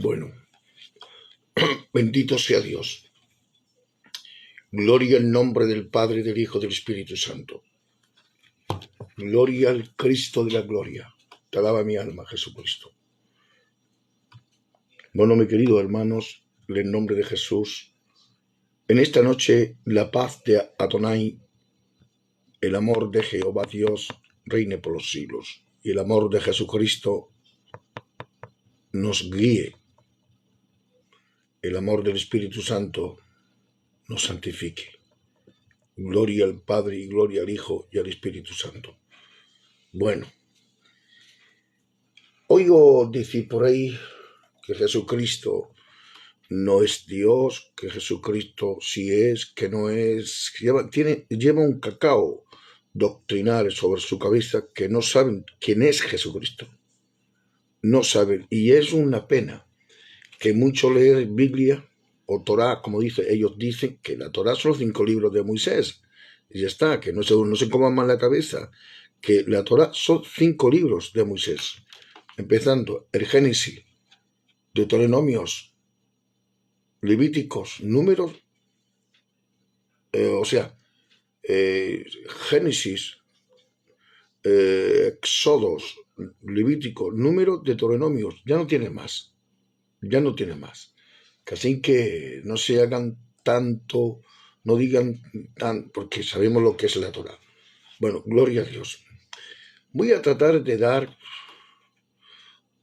Bueno, bendito sea Dios. Gloria al nombre del Padre, del Hijo y del Espíritu Santo. Gloria al Cristo de la gloria. Te alaba mi alma, Jesucristo. Bueno, mis queridos hermanos, en el nombre de Jesús, en esta noche la paz de Adonai, el amor de Jehová Dios, reine por los siglos, y el amor de Jesucristo nos guíe. El amor del Espíritu Santo nos santifique. Gloria al Padre y gloria al Hijo y al Espíritu Santo. Bueno, oigo decir por ahí que Jesucristo no es Dios, que Jesucristo sí es, que no es, lleva un cacao doctrinal sobre su cabeza que no saben quién es Jesucristo. No saben, y es una pena que muchos leen Biblia o Torá, como ellos dicen que la Torá son los 5 libros de Moisés, y ya está, que no se coman mal la cabeza, que la Torá son 5 libros de Moisés, empezando el Génesis, Deuteronomios, Levíticos, Números, Génesis, Éxodos, Levíticos, Números, Deuteronomios, ya no tiene más. Así que no se hagan tanto, no digan tan, porque sabemos lo que es la Torá. Bueno, gloria a Dios. Voy a tratar de dar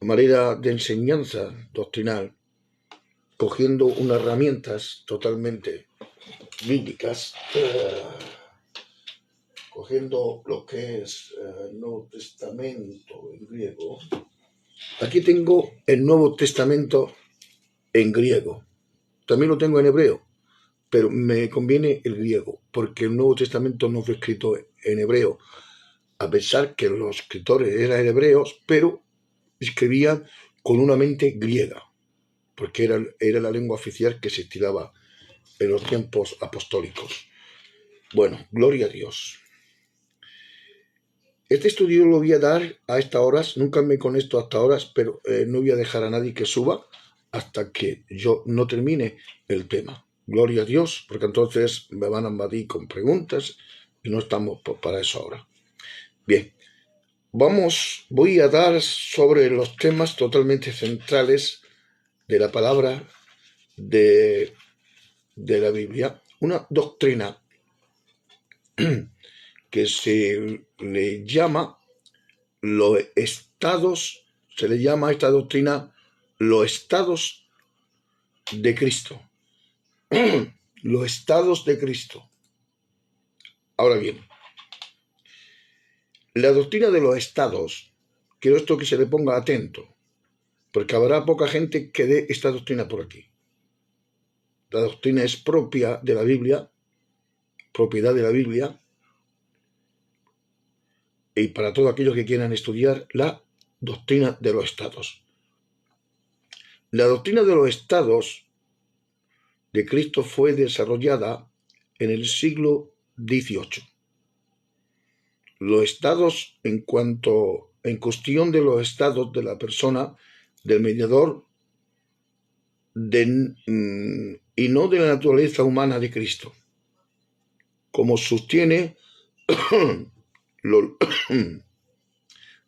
manera de enseñanza doctrinal, cogiendo unas herramientas totalmente bíblicas, cogiendo lo que es el Nuevo Testamento en griego. Aquí tengo el Nuevo Testamento en griego. También lo tengo en hebreo, pero me conviene el griego, porque el Nuevo Testamento no fue escrito en hebreo, a pesar que los escritores eran hebreos, pero escribían con una mente griega, porque era la lengua oficial que se estilaba en los tiempos apostólicos. Bueno, gloria a Dios. Este estudio lo voy a dar a estas horas, nunca me conecto a estas horas, pero no voy a dejar a nadie que suba hasta que yo no termine el tema. Gloria a Dios, porque entonces me van a invadir con preguntas y no estamos para eso ahora. Bien, voy a dar sobre los temas totalmente centrales de la palabra de la Biblia, una doctrina que se le llama los estados, se le llama a esta doctrina los estados de Cristo. Los estados de Cristo. Ahora bien, la doctrina de los estados, quiero esto que se le ponga atento, porque habrá poca gente que dé esta doctrina por aquí. La doctrina es propia de la Biblia, propiedad de la Biblia, y para todos aquellos que quieran estudiar la doctrina de los estados. La doctrina de los estados de Cristo fue desarrollada en el siglo XVIII. Los estados, en cuestión de los estados de la persona, del mediador, y no de la naturaleza humana de Cristo, como sostiene los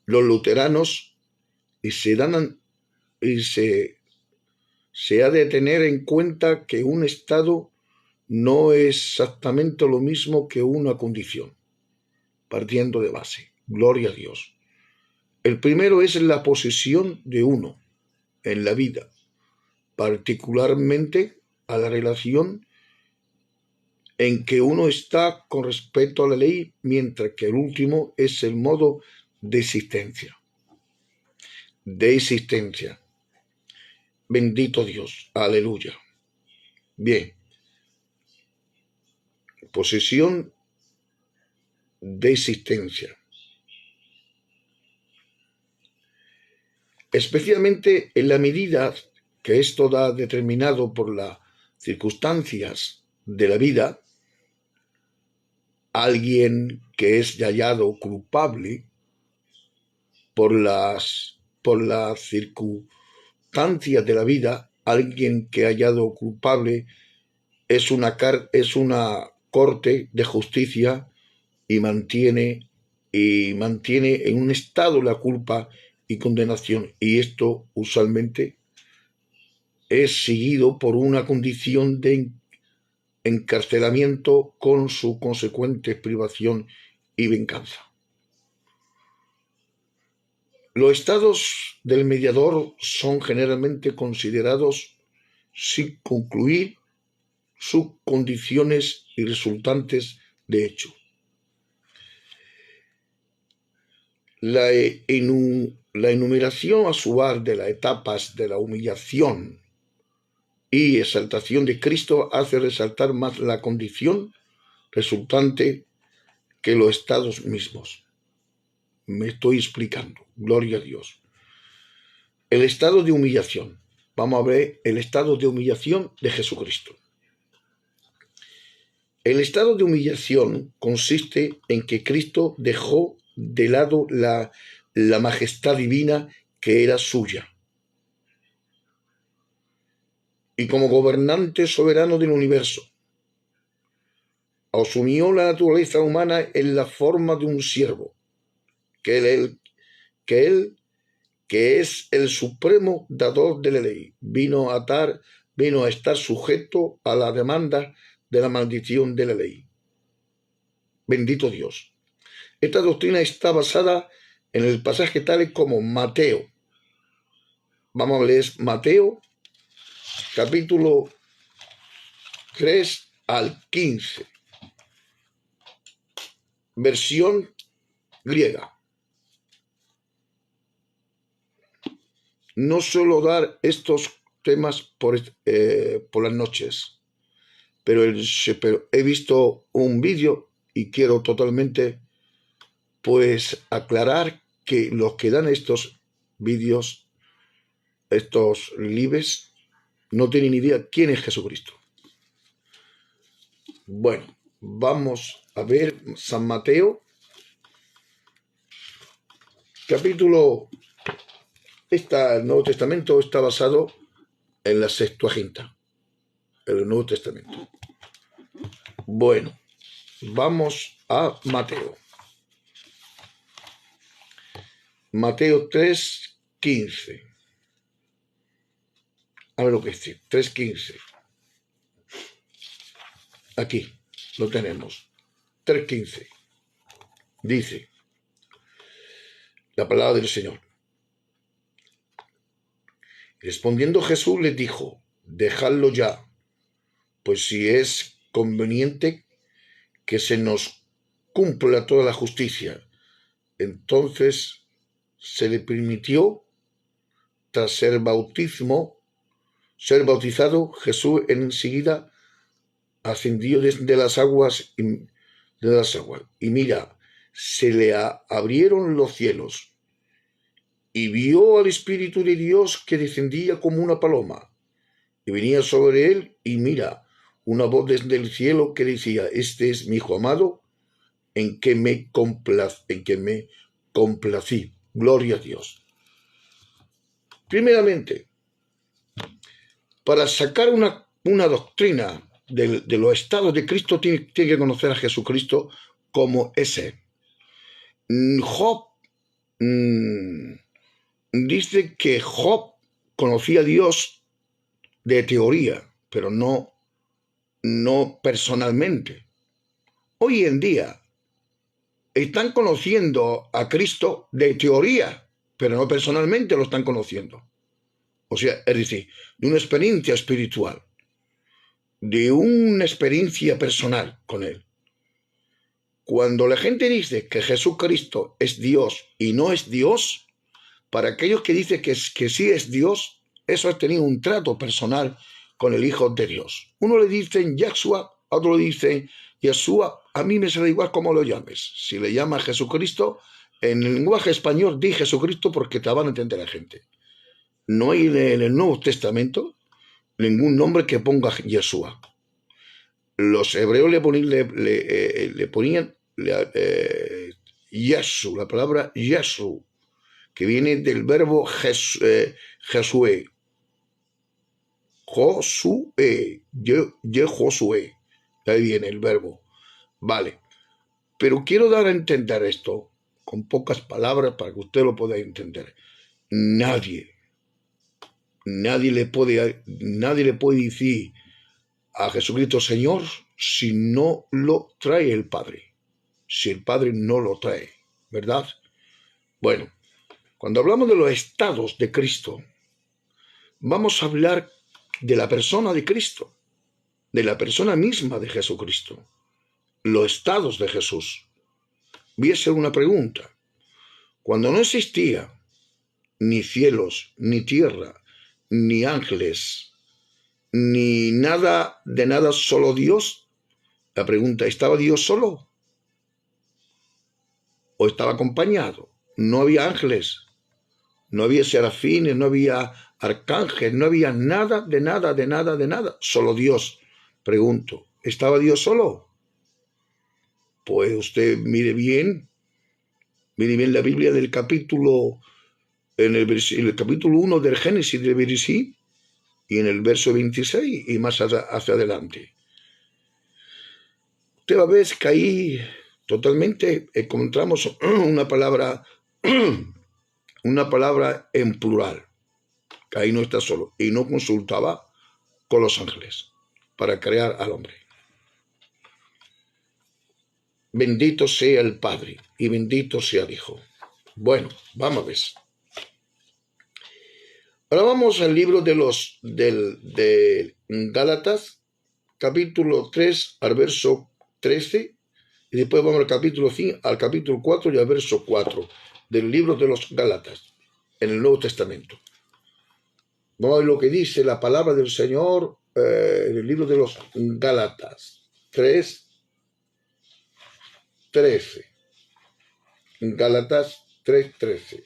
luteranos, y se ha de tener en cuenta que un estado no es exactamente lo mismo que una condición, partiendo de base. Gloria a Dios. El primero es la posesión de uno en la vida, particularmente a la relación en que uno está con respecto a la ley, mientras que el último es el modo de existencia. Bendito Dios. Aleluya. Bien. Posesión de existencia. Especialmente en la medida que esto da determinado por las circunstancias de la vida, alguien que es hallado culpable por las instancias de la vida, alguien que ha hallado culpable es una corte de justicia y mantiene en un estado la culpa y condenación. Y esto usualmente es seguido por una condición de encarcelamiento con su consecuente privación y venganza. Los estados del mediador son generalmente considerados sin concluir sus condiciones y resultantes de hecho. La enumeración asual de las etapas de la humillación y exaltación de Cristo hace resaltar más la condición resultante que los estados mismos. Me estoy explicando. Gloria a Dios. El estado de humillación. Vamos a ver el estado de humillación de Jesucristo. El estado de humillación consiste en que Cristo dejó de lado la majestad divina que era suya. Y como gobernante soberano del universo, asumió la naturaleza humana en la forma de un siervo, que es el supremo dador de la ley, vino a estar sujeto a la demanda de la maldición de la ley. Bendito Dios. Esta doctrina está basada en el pasaje tales como Mateo. Vamos a leer Mateo, capítulo 3 al 15. Versión griega. No suelo dar estos temas por las noches, pero he visto un vídeo y quiero totalmente aclarar que los que dan estos vídeos, estos lives, no tienen idea quién es Jesucristo. Bueno, vamos a ver San Mateo, capítulo. El Nuevo Testamento está basado en la Septuaginta, el Nuevo Testamento. Bueno, vamos a Mateo. Mateo 3:15. A ver lo que dice, 3:15. Aquí lo tenemos. 3:15. Dice la palabra del Señor. Respondiendo Jesús les dijo: dejadlo ya, pues si es conveniente que se nos cumpla toda la justicia. Entonces se le permitió, tras ser bautizado, Jesús enseguida ascendió de las aguas, y mira, se le abrieron los cielos, y vio al Espíritu de Dios que descendía como una paloma, y venía sobre él, y mira, una voz desde el cielo que decía: este es mi Hijo amado, en que me complací. Gloria a Dios. Primeramente, para sacar una doctrina de los estados de Cristo, tiene que conocer a Jesucristo como ese. Job dice que Job conocía a Dios de teoría, pero no personalmente. Hoy en día están conociendo a Cristo de teoría, pero no personalmente lo están conociendo. O sea, es decir, de una experiencia espiritual, de una experiencia personal con Él. Cuando la gente dice que Jesucristo es Dios y no es Dios, para aquellos que dicen que sí es Dios, eso ha tenido un trato personal con el Hijo de Dios. Uno le dicen Yahshua, otro le dice Yeshua. A mí me será igual como lo llames. Si le llamas Jesucristo, en el lenguaje español di Jesucristo porque te van a entender la gente. No hay en el Nuevo Testamento ningún nombre que ponga Yeshua. Los hebreos le ponían Yeshu, la palabra Yeshu, que viene del verbo Jesué, Josué. Josué. Ahí viene el verbo. Vale. Pero quiero dar a entender esto con pocas palabras para que usted lo pueda entender. Nadie le puede decir a Jesucristo Señor si no lo trae el Padre. Si el Padre no lo trae, ¿verdad? Bueno, cuando hablamos de los estados de Cristo, vamos a hablar de la persona de Cristo, de la persona misma de Jesucristo, los estados de Jesús. Voy a hacer una pregunta. Cuando no existía ni cielos, ni tierra, ni ángeles, ni nada de nada, solo Dios, la pregunta, ¿estaba Dios solo? ¿O estaba acompañado? No había ángeles, no había serafines, no había arcángeles, no había nada, de nada, de nada, de nada, solo Dios. Pregunto, ¿estaba Dios solo? Pues usted mire bien la Biblia del capítulo, en el capítulo 1 del Génesis del Bereshit, y en el verso 26 y más hacia adelante. Usted va a ver que ahí totalmente encontramos una palabra en plural, que ahí no está solo, y no consultaba con los ángeles para crear al hombre. Bendito sea el Padre y bendito sea el Hijo. Bueno, vamos a ver. Ahora vamos al libro de Gálatas, capítulo 3 al verso 13, y después vamos al capítulo 5, al capítulo 4 y al verso 4 del libro de los Gálatas, en el Nuevo Testamento. Vamos a ver lo que dice la palabra del Señor en el libro de los Gálatas 3, 13. Gálatas 3, 13.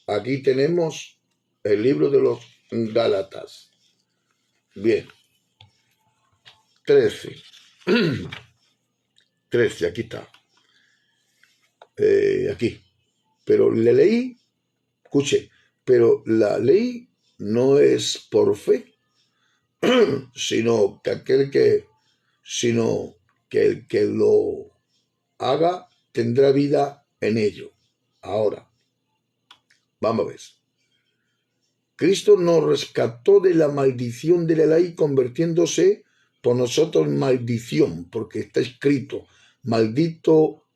Aquí tenemos el libro de los Gálatas. Bien. 13. 13, aquí está. Aquí. Pero le leí, escuche, pero la ley no es por fe, sino que el que lo haga tendrá vida en ello. Ahora, vamos a ver. Cristo nos rescató de la maldición de la ley convirtiéndose por nosotros en maldición, porque está escrito, maldito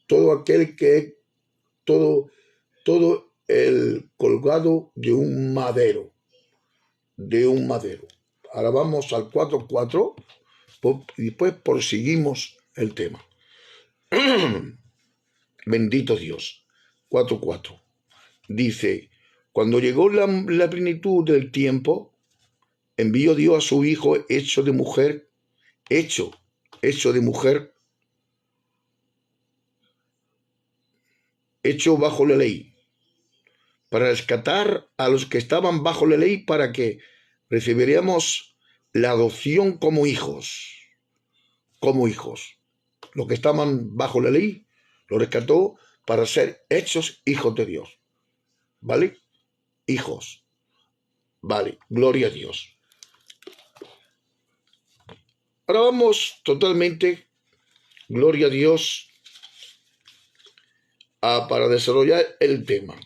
todo aquel que todo el colgado de un madero. Ahora vamos al 4.4 y después proseguimos el tema. Bendito Dios. 4.4. Dice, cuando llegó la plenitud del tiempo, envió Dios a su Hijo hecho de mujer, hecho bajo la ley, para rescatar a los que estaban bajo la ley, para que recibiríamos la adopción como hijos. Los que estaban bajo la ley, lo rescató para ser hechos hijos de Dios. ¿Vale? Hijos. Vale, gloria a Dios. Ahora vamos totalmente, gloria a Dios, para desarrollar el tema.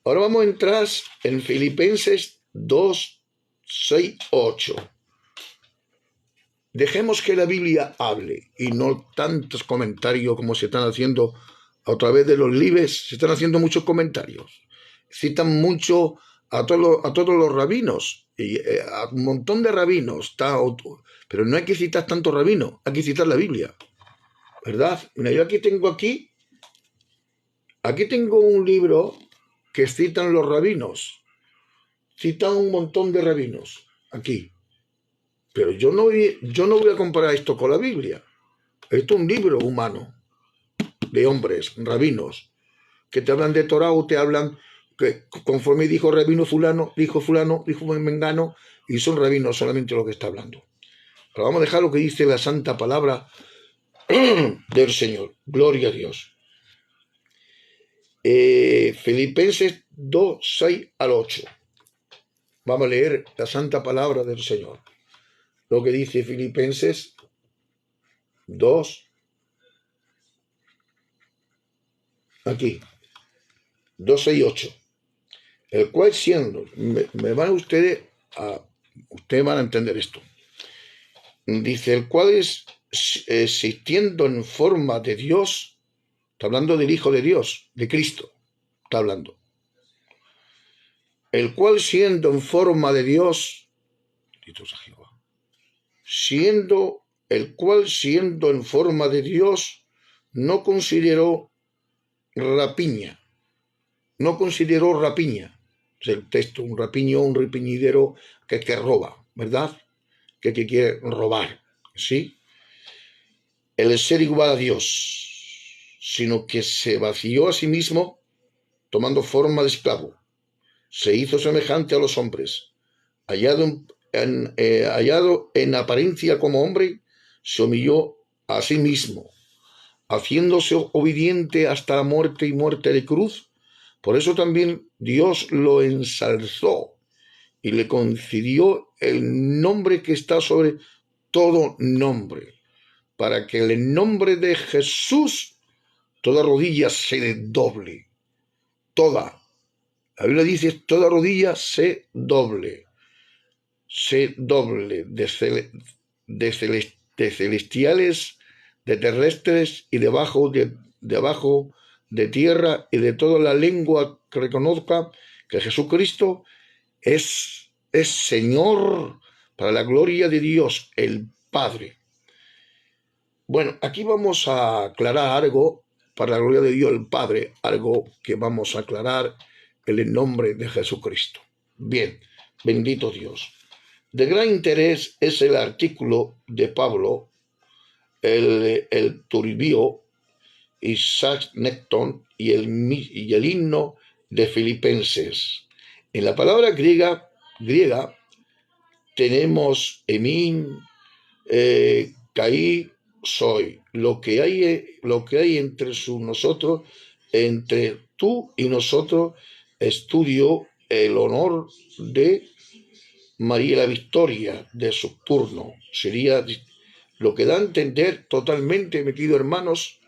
Ahora vamos a entrar en Filipenses 2, 6, 8. Dejemos que la Biblia hable y no tantos comentarios como se están haciendo a través de los libros. Se están haciendo muchos comentarios. Citan mucho a todos los rabinos, y a un montón de rabinos, pero no hay que citar tantos rabinos, hay que citar la Biblia, ¿verdad? Mira, yo aquí tengo un libro que citan los rabinos, citan un montón de rabinos aquí, pero yo no voy a comparar esto con la Biblia. Esto es un libro humano de hombres, rabinos, que te hablan de Torah o te hablan que conforme dijo rabino fulano, dijo mengano, y son rabinos solamente lo que está hablando. Pero vamos a dejar lo que dice la santa palabra del Señor. Gloria a Dios. Filipenses 2, 6 al 8. Vamos a leer la santa palabra del Señor. Lo que dice Filipenses 2, aquí, 2, 6 y 8. El cual siendo, ustedes van a entender esto. Dice, el cual es existiendo en forma de Dios, está hablando del Hijo de Dios, de Cristo, está hablando. El cual siendo en forma de Dios, siendo en forma de Dios, no consideró rapiña. Es el texto, un rapiño, un repiñidero que roba, ¿verdad? Que quiere robar, ¿sí? El ser igual a Dios, sino que se vació a sí mismo, tomando forma de esclavo. Se hizo semejante a los hombres. Hallado en apariencia como hombre, se humilló a sí mismo, haciéndose obediente hasta la muerte y muerte de cruz. Por eso también Dios lo ensalzó y le concedió el nombre que está sobre todo nombre, para que en el nombre de Jesús toda rodilla se doble. Toda. La Biblia dice, toda rodilla se doble. Se doble de celestiales, de terrestres y debajo de tierra, y de toda la lengua que reconozca que Jesucristo es Señor, para la gloria de Dios, el Padre. Bueno, aquí vamos a aclarar algo, para la gloria de Dios, el Padre, algo que vamos a aclarar en el nombre de Jesucristo. Bien, bendito Dios. De gran interés es el artículo de Pablo, el Turbio, Isaac Necton y el himno de Filipenses. En la palabra griega tenemos emin, caí, soy. Lo que hay entre nosotros, entre tú y nosotros, estudio el honor de María la Victoria de su turno. Sería lo que da a entender totalmente, mi queridos hermanos,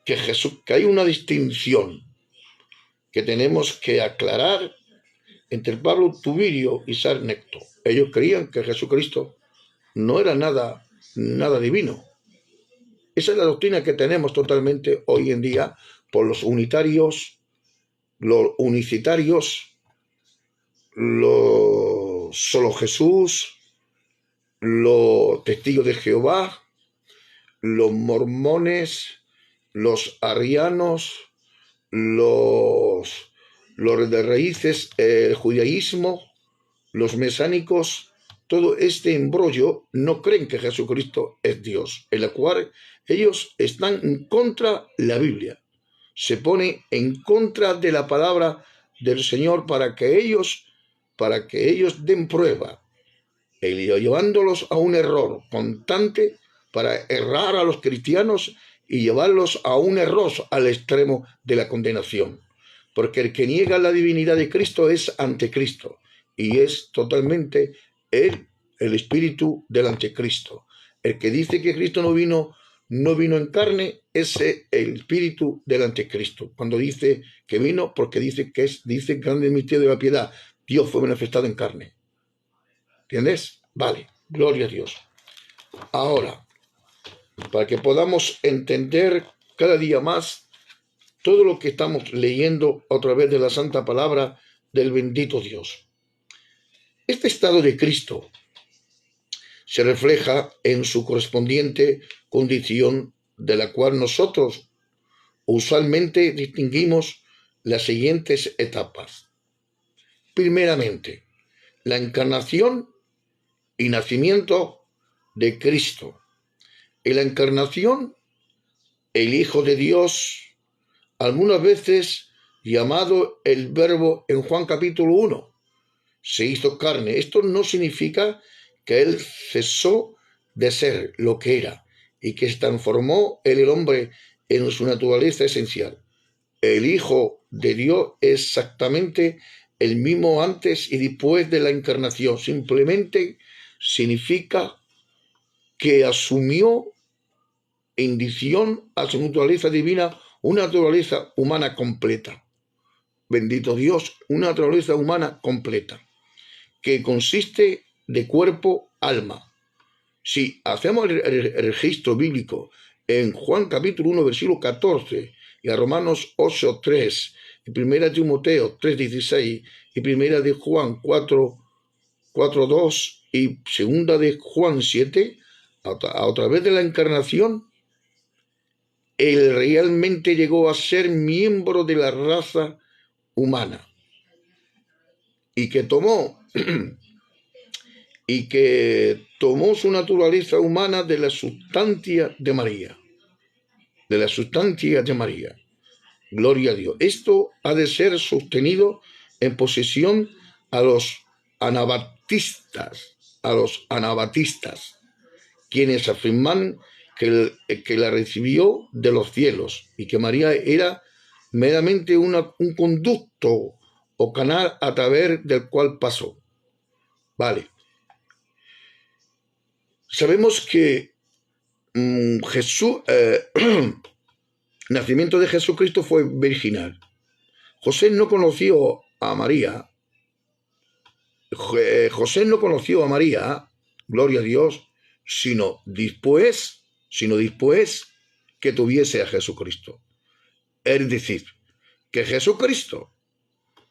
que hay una distinción que tenemos que aclarar entre Pablo Tubirio y Isaac Necto. Ellos creían que Jesucristo no era nada divino. Esa es la doctrina que tenemos totalmente hoy en día por los unitarios, los unicitarios, los solo Jesús, los testigos de Jehová, los mormones, los arrianos, los de raíces, el judaísmo, los mesánicos. Todo este embrollo no creen que Jesucristo es Dios, en la cual ellos están en contra de la Biblia. Se pone en contra de la palabra del Señor para que ellos den prueba, llevándolos a un error constante para errar a los cristianos y llevarlos a un error al extremo de la condenación. Porque el que niega la divinidad de Cristo es anticristo y es totalmente el espíritu del anticristo. El que dice que Cristo no vino en carne es el espíritu del anticristo. Cuando dice que vino, porque dice grande misterio de la piedad, Dios fue manifestado en carne. ¿Entiendes? Vale, gloria a Dios. Ahora, para que podamos entender cada día más todo lo que estamos leyendo a través de la santa palabra del bendito Dios. Este estado de Cristo se refleja en su correspondiente condición, de la cual nosotros usualmente distinguimos las siguientes etapas. Primeramente, la encarnación y nacimiento de Cristo. En la encarnación, el Hijo de Dios, algunas veces llamado el Verbo en Juan capítulo 1, se hizo carne. Esto no significa que Él cesó de ser lo que era y que se transformó en el hombre en su naturaleza esencial. El Hijo de Dios es exactamente el mismo antes y después de la encarnación. Simplemente significa que asumió en dicción a su naturaleza divina una naturaleza humana completa. Bendito Dios, una naturaleza humana completa, que consiste de cuerpo, alma. Si hacemos el registro bíblico en Juan capítulo 1, versículo 14, y a Romanos 8, 3, y 1 Timoteo 3, 16, y 1 de Juan 4, 4, 2, y 2 de Juan 7, a través de la encarnación, él realmente llegó a ser miembro de la raza humana, y que tomó su naturaleza humana de la sustancia de María. De la sustancia de María. Gloria a Dios. Esto ha de ser sostenido en posesión a los anabatistas, quienes afirman que la recibió de los cielos y que María era meramente un conducto o canal a través del cual pasó. Vale. Sabemos que Jesús, nacimiento de Jesucristo fue virginal. José no conoció a María. José no conoció a María, gloria a Dios, sino después que tuviese a Jesucristo. Es decir, que Jesucristo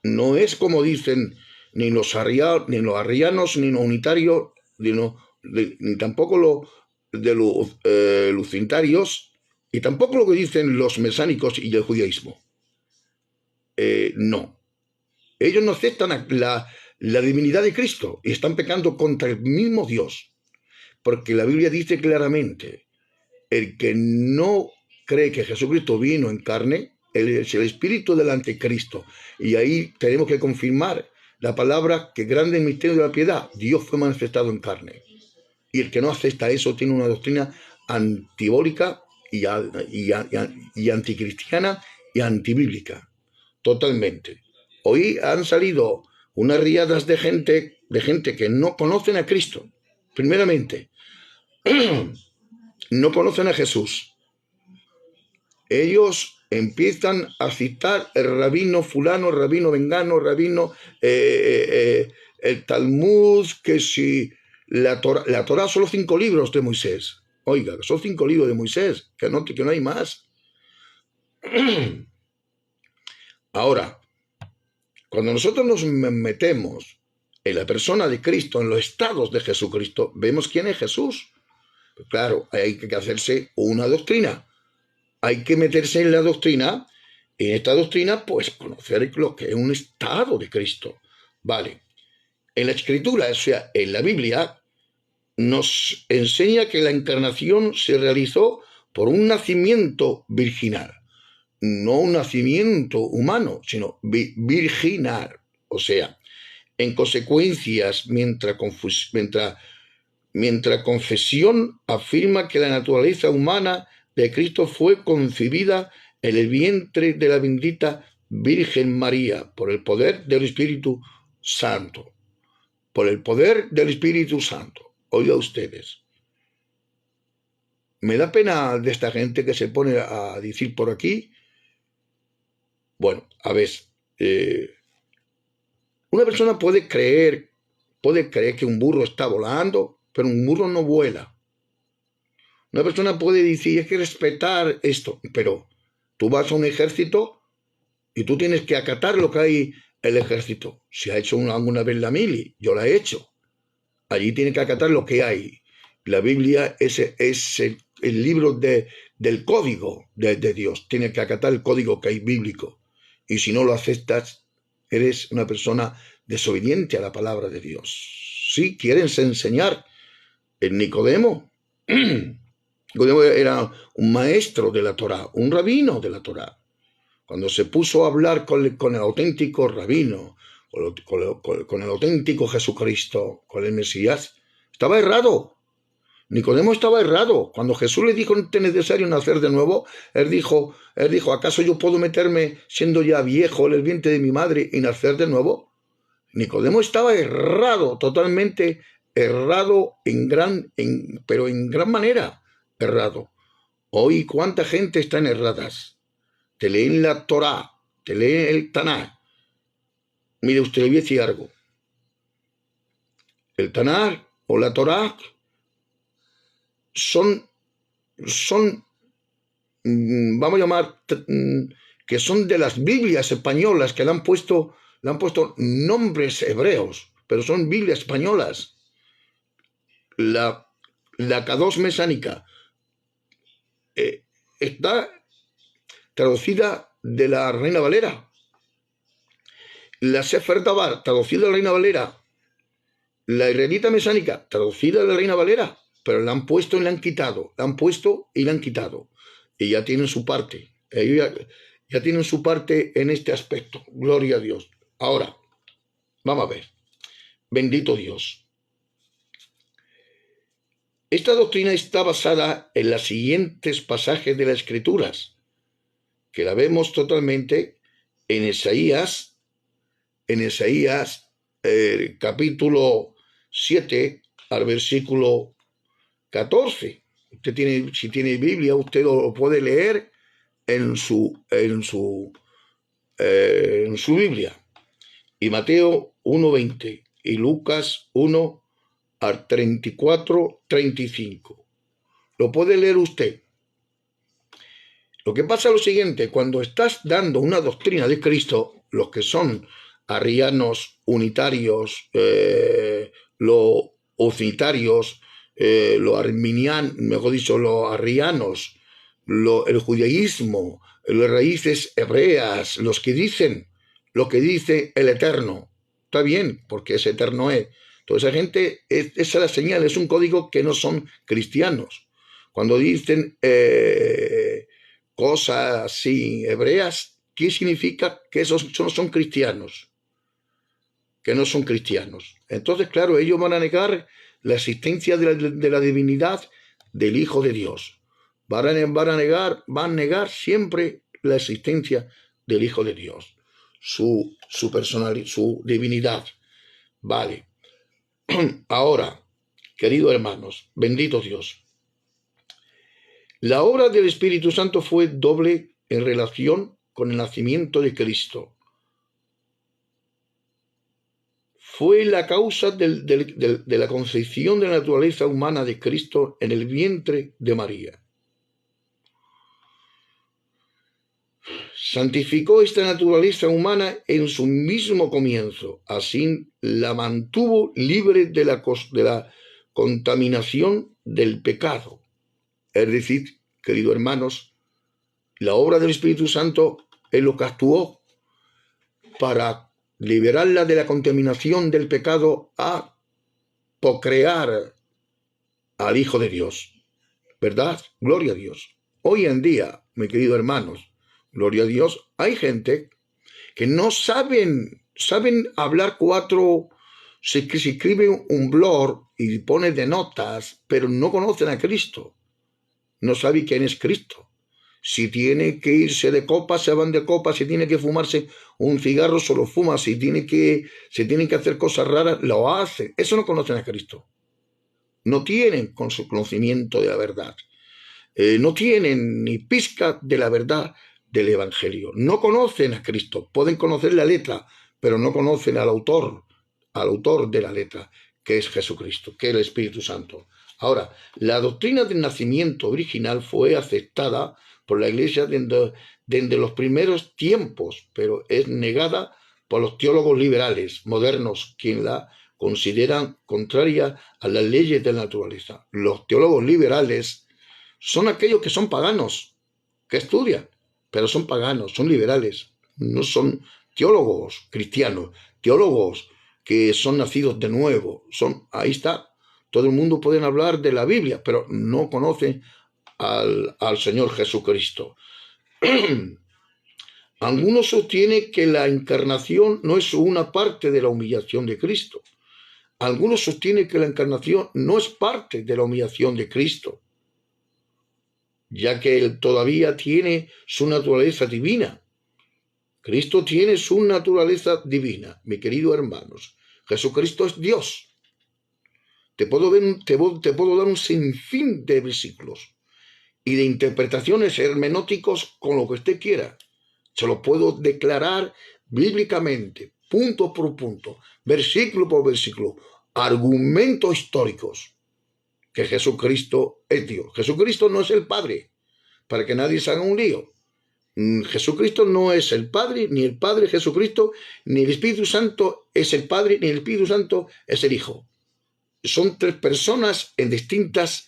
no es como dicen ni los arrianos, ni los unitarios, ni tampoco los lucintarios, y tampoco lo que dicen los mesánicos y el judaísmo. No. Ellos no aceptan la divinidad de Cristo y están pecando contra el mismo Dios. Porque la Biblia dice claramente, el que no cree que Jesucristo vino en carne, es el espíritu del anticristo. Y ahí tenemos que confirmar la palabra que grande es el misterio de la piedad. Dios fue manifestado en carne. Y el que no acepta eso tiene una doctrina antibólica y anticristiana y antibíblica. Totalmente. Hoy han salido unas riadas de gente que no conocen a Cristo. Primeramente, no conocen a Jesús. Ellos empiezan a citar el rabino fulano, rabino vengano, rabino el Talmud, que si la Torá son los 5 libros de Moisés. Oiga, son 5 libros de Moisés, que no hay más. Ahora, cuando nosotros nos metemos en la persona de Cristo, en los estados de Jesucristo, vemos quién es Jesús. Pues claro, hay que hacerse una doctrina. Hay que meterse en la doctrina, y en esta doctrina, pues conocer lo que es un estado de Cristo. Vale. En la Escritura, o sea, en la Biblia, nos enseña que la encarnación se realizó por un nacimiento virginal. No un nacimiento humano, sino virginal. O sea, en consecuencias, mientras confesión afirma que la naturaleza humana de Cristo fue concebida en el vientre de la bendita Virgen María por el poder del Espíritu Santo. Por el poder del Espíritu Santo. Oiga ustedes. Me da pena de esta gente que se pone a decir por aquí. Bueno, a ver, una persona puede creer que un burro está volando, pero un burro no vuela. Una persona puede decir, hay que respetar esto, pero tú vas a un ejército y tú tienes que acatar lo que hay el ejército. Si ha hecho alguna vez la mili, yo la he hecho. Allí tiene que acatar lo que hay. La Biblia es el libro del código de Dios. Tiene que acatar el código que hay bíblico. Y si no lo aceptas, eres una persona desobediente a la palabra de Dios. Si quieres enseñar, el Nicodemo era un maestro de la Torá, un rabino de la Torá. Cuando se puso a hablar con el auténtico rabino, con el auténtico Jesucristo, con el Mesías, estaba errado. Nicodemo estaba errado. Cuando Jesús le dijo que es necesario nacer de nuevo, él dijo, ¿acaso yo puedo meterme siendo ya viejo en el vientre de mi madre y nacer de nuevo? Nicodemo estaba errado, totalmente errado, pero en gran manera errado. Hoy, ¿cuánta gente está en erradas? Te leen la Torá, te leen el Tanaj. Mire, usted le voy a decir algo. El Tanaj o la Torá son, vamos a llamar, que son de las Biblias españolas que le han puesto nombres hebreos, pero son Biblias españolas. La K2 mesánica está traducida de la Reina Valera. La Sefer Dabar, traducida de la Reina Valera. La Israelita mesánica, traducida de la Reina Valera, pero la han puesto y la han quitado. La han puesto y la han quitado. Y ya tienen su parte. Ellos ya tienen su parte en este aspecto. Gloria a Dios. Ahora, vamos a ver. Bendito Dios. Esta doctrina está basada en los siguientes pasajes de las Escrituras, que la vemos totalmente en Isaías, capítulo 7 al versículo 14. Usted si tiene Biblia, usted lo puede leer en su Biblia. Y Mateo 1:20 y Lucas 1 al 34-35. Lo puede leer usted. Lo que pasa es lo siguiente: cuando estás dando una doctrina de Cristo, los que son arrianos, unitarios, los unitarios, los arminianos, mejor dicho, los arrianos, el judaísmo, las raíces hebreas, los que dicen lo que dice el Eterno, está bien, porque ese Eterno es. Toda esa gente, esa es la señal, es un código que no son cristianos. Cuando dicen cosas así hebreas, ¿qué significa? Que esos no son cristianos. Que no son cristianos. Entonces, claro, ellos van a negar la existencia de la divinidad del Hijo de Dios. Van a negar siempre la existencia del Hijo de Dios. Su personalidad, su divinidad. Vale. Ahora, queridos hermanos, bendito Dios. La obra del Espíritu Santo fue doble en relación con el nacimiento de Cristo. Fue la causa de la concepción de la naturaleza humana de Cristo en el vientre de María. Santificó esta naturaleza humana en su mismo comienzo, así la mantuvo libre de la contaminación del pecado. Es decir, queridos hermanos, la obra del Espíritu Santo es lo que actuó para liberarla de la contaminación del pecado a procrear al Hijo de Dios. ¿Verdad? Gloria a Dios. Hoy en día, mis queridos hermanos, gloria a Dios, hay gente que no saben hablar se escribe un blog y pone de notas, pero no conocen a Cristo. No sabe quién es Cristo. Si tiene que irse de copa, se van de copa. Si tiene que fumarse un cigarro, se lo fuma. Si tienen que hacer cosas raras, lo hace. Eso no conocen a Cristo. No tienen con su conocimiento de la verdad. No tienen ni pizca de la verdad del Evangelio. No conocen a Cristo. Pueden conocer la letra, pero no conocen al autor de la letra, que es Jesucristo, que es el Espíritu Santo. Ahora, la doctrina del nacimiento original fue aceptada por la Iglesia desde los primeros tiempos, pero es negada por los teólogos liberales modernos, quienes la consideran contraria a las leyes de la naturaleza. Los teólogos liberales son aquellos que son paganos, que estudian, pero son paganos, son liberales, no son teólogos cristianos, teólogos que son nacidos de nuevo. Ahí está, todo el mundo puede hablar de la Biblia, pero no conocen al Señor Jesucristo. Algunos sostienen que la encarnación no es una parte de la humillación de Cristo. Algunos sostienen que la encarnación no es parte de la humillación de Cristo, ya que Él todavía tiene su naturaleza divina. Cristo tiene su naturaleza divina, mis queridos hermanos. Jesucristo es Dios. Te puedo dar un sinfín de versículos y de interpretaciones hermenóticos con lo que usted quiera. Se lo puedo declarar bíblicamente, punto por punto, versículo por versículo, argumentos históricos, que Jesucristo es Dios. Jesucristo no es el Padre, para que nadie se haga un lío. Jesucristo no es el Padre, ni el Padre Jesucristo, ni el Espíritu Santo es el Padre, ni el Espíritu Santo es el Hijo. Son tres personas en distintas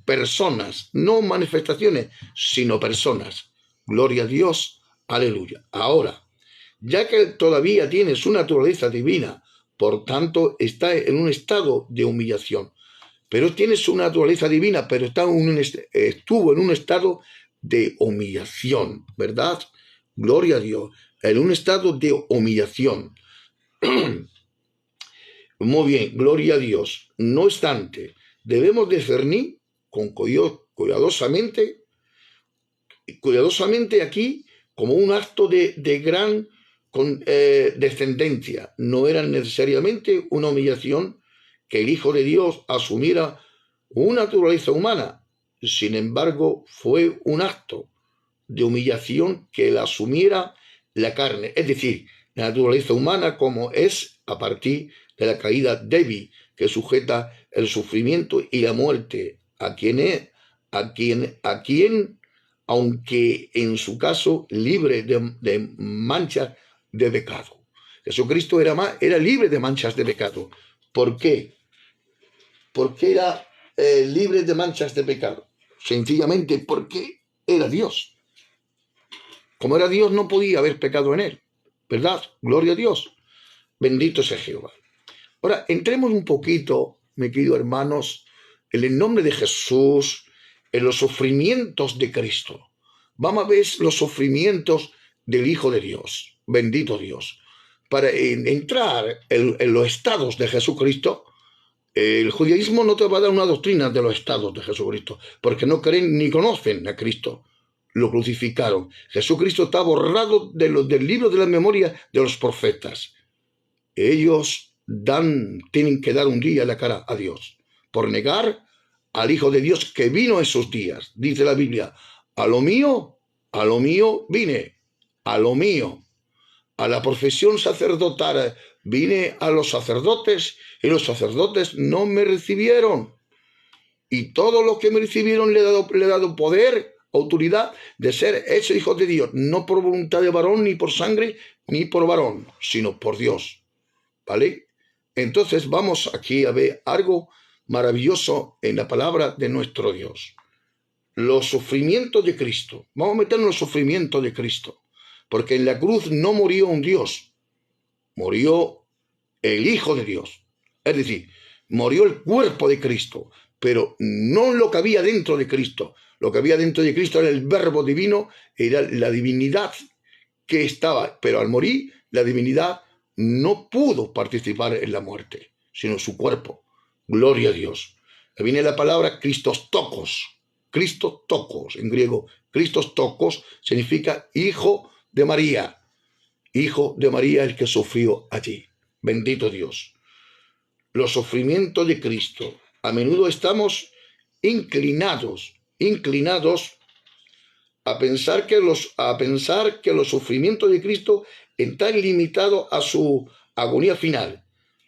personas, no manifestaciones, sino personas. Gloria a Dios, aleluya. Ahora, ya que él todavía tiene su naturaleza divina, por tanto está en un estado de humillación. Pero tiene su naturaleza divina, pero estuvo en un estado de humillación, ¿verdad? Gloria a Dios, en un estado de humillación. Muy bien, gloria a Dios. No obstante, debemos discernir cuidadosamente aquí como un acto de gran descendencia. No era necesariamente una humillación que el Hijo de Dios asumiera una naturaleza humana. Sin embargo, fue un acto de humillación que él asumiera la carne, es decir, la naturaleza humana como es a partir de la caída débil que sujeta el sufrimiento y la muerte a quien, aunque en su caso libre de manchas de pecado. Jesucristo era libre de manchas de pecado. ¿Por qué? Porque era libre de manchas de pecado. Sencillamente porque era Dios. Como era Dios, no podía haber pecado en él, ¿verdad? Gloria a Dios. Bendito sea Jehová. Ahora, entremos un poquito, mis queridos hermanos, en el nombre de Jesús, en los sufrimientos de Cristo. Vamos a ver los sufrimientos del Hijo de Dios. Bendito Dios. Para entrar en los estados de Jesucristo, el judaísmo no te va a dar una doctrina de los estados de Jesucristo, porque no creen ni conocen a Cristo. Lo crucificaron. Jesucristo está borrado del libro de la memoria de los profetas. Ellos tienen que dar un día la cara a Dios por negar al Hijo de Dios que vino esos días. Dice la Biblia, a lo mío vine, a lo mío. A la profesión sacerdotal vine a los sacerdotes y los sacerdotes no me recibieron. Y todos los que me recibieron le he dado poder, autoridad de ser hecho hijo de Dios, no por voluntad de varón, ni por sangre, ni por varón, sino por Dios. ¿Vale? Entonces vamos aquí a ver algo maravilloso en la palabra de nuestro Dios. Los sufrimientos de Cristo. Vamos a meternos en los sufrimientos de Cristo. Porque en la cruz no murió un Dios, murió el Hijo de Dios. Es decir, murió el cuerpo de Cristo, pero no lo que había dentro de Cristo. Lo que había dentro de Cristo era el verbo divino, era la divinidad que estaba. Pero al morir, la divinidad no pudo participar en la muerte, sino su cuerpo. Gloria a Dios. Ahí viene la palabra Christotokos. Christotokos, en griego. Christotokos significa hijo de María. Hijo de María el que sufrió allí. Bendito Dios. Los sufrimientos de Cristo. A menudo estamos inclinados a pensar que los sufrimientos de Cristo están limitados a su agonía final.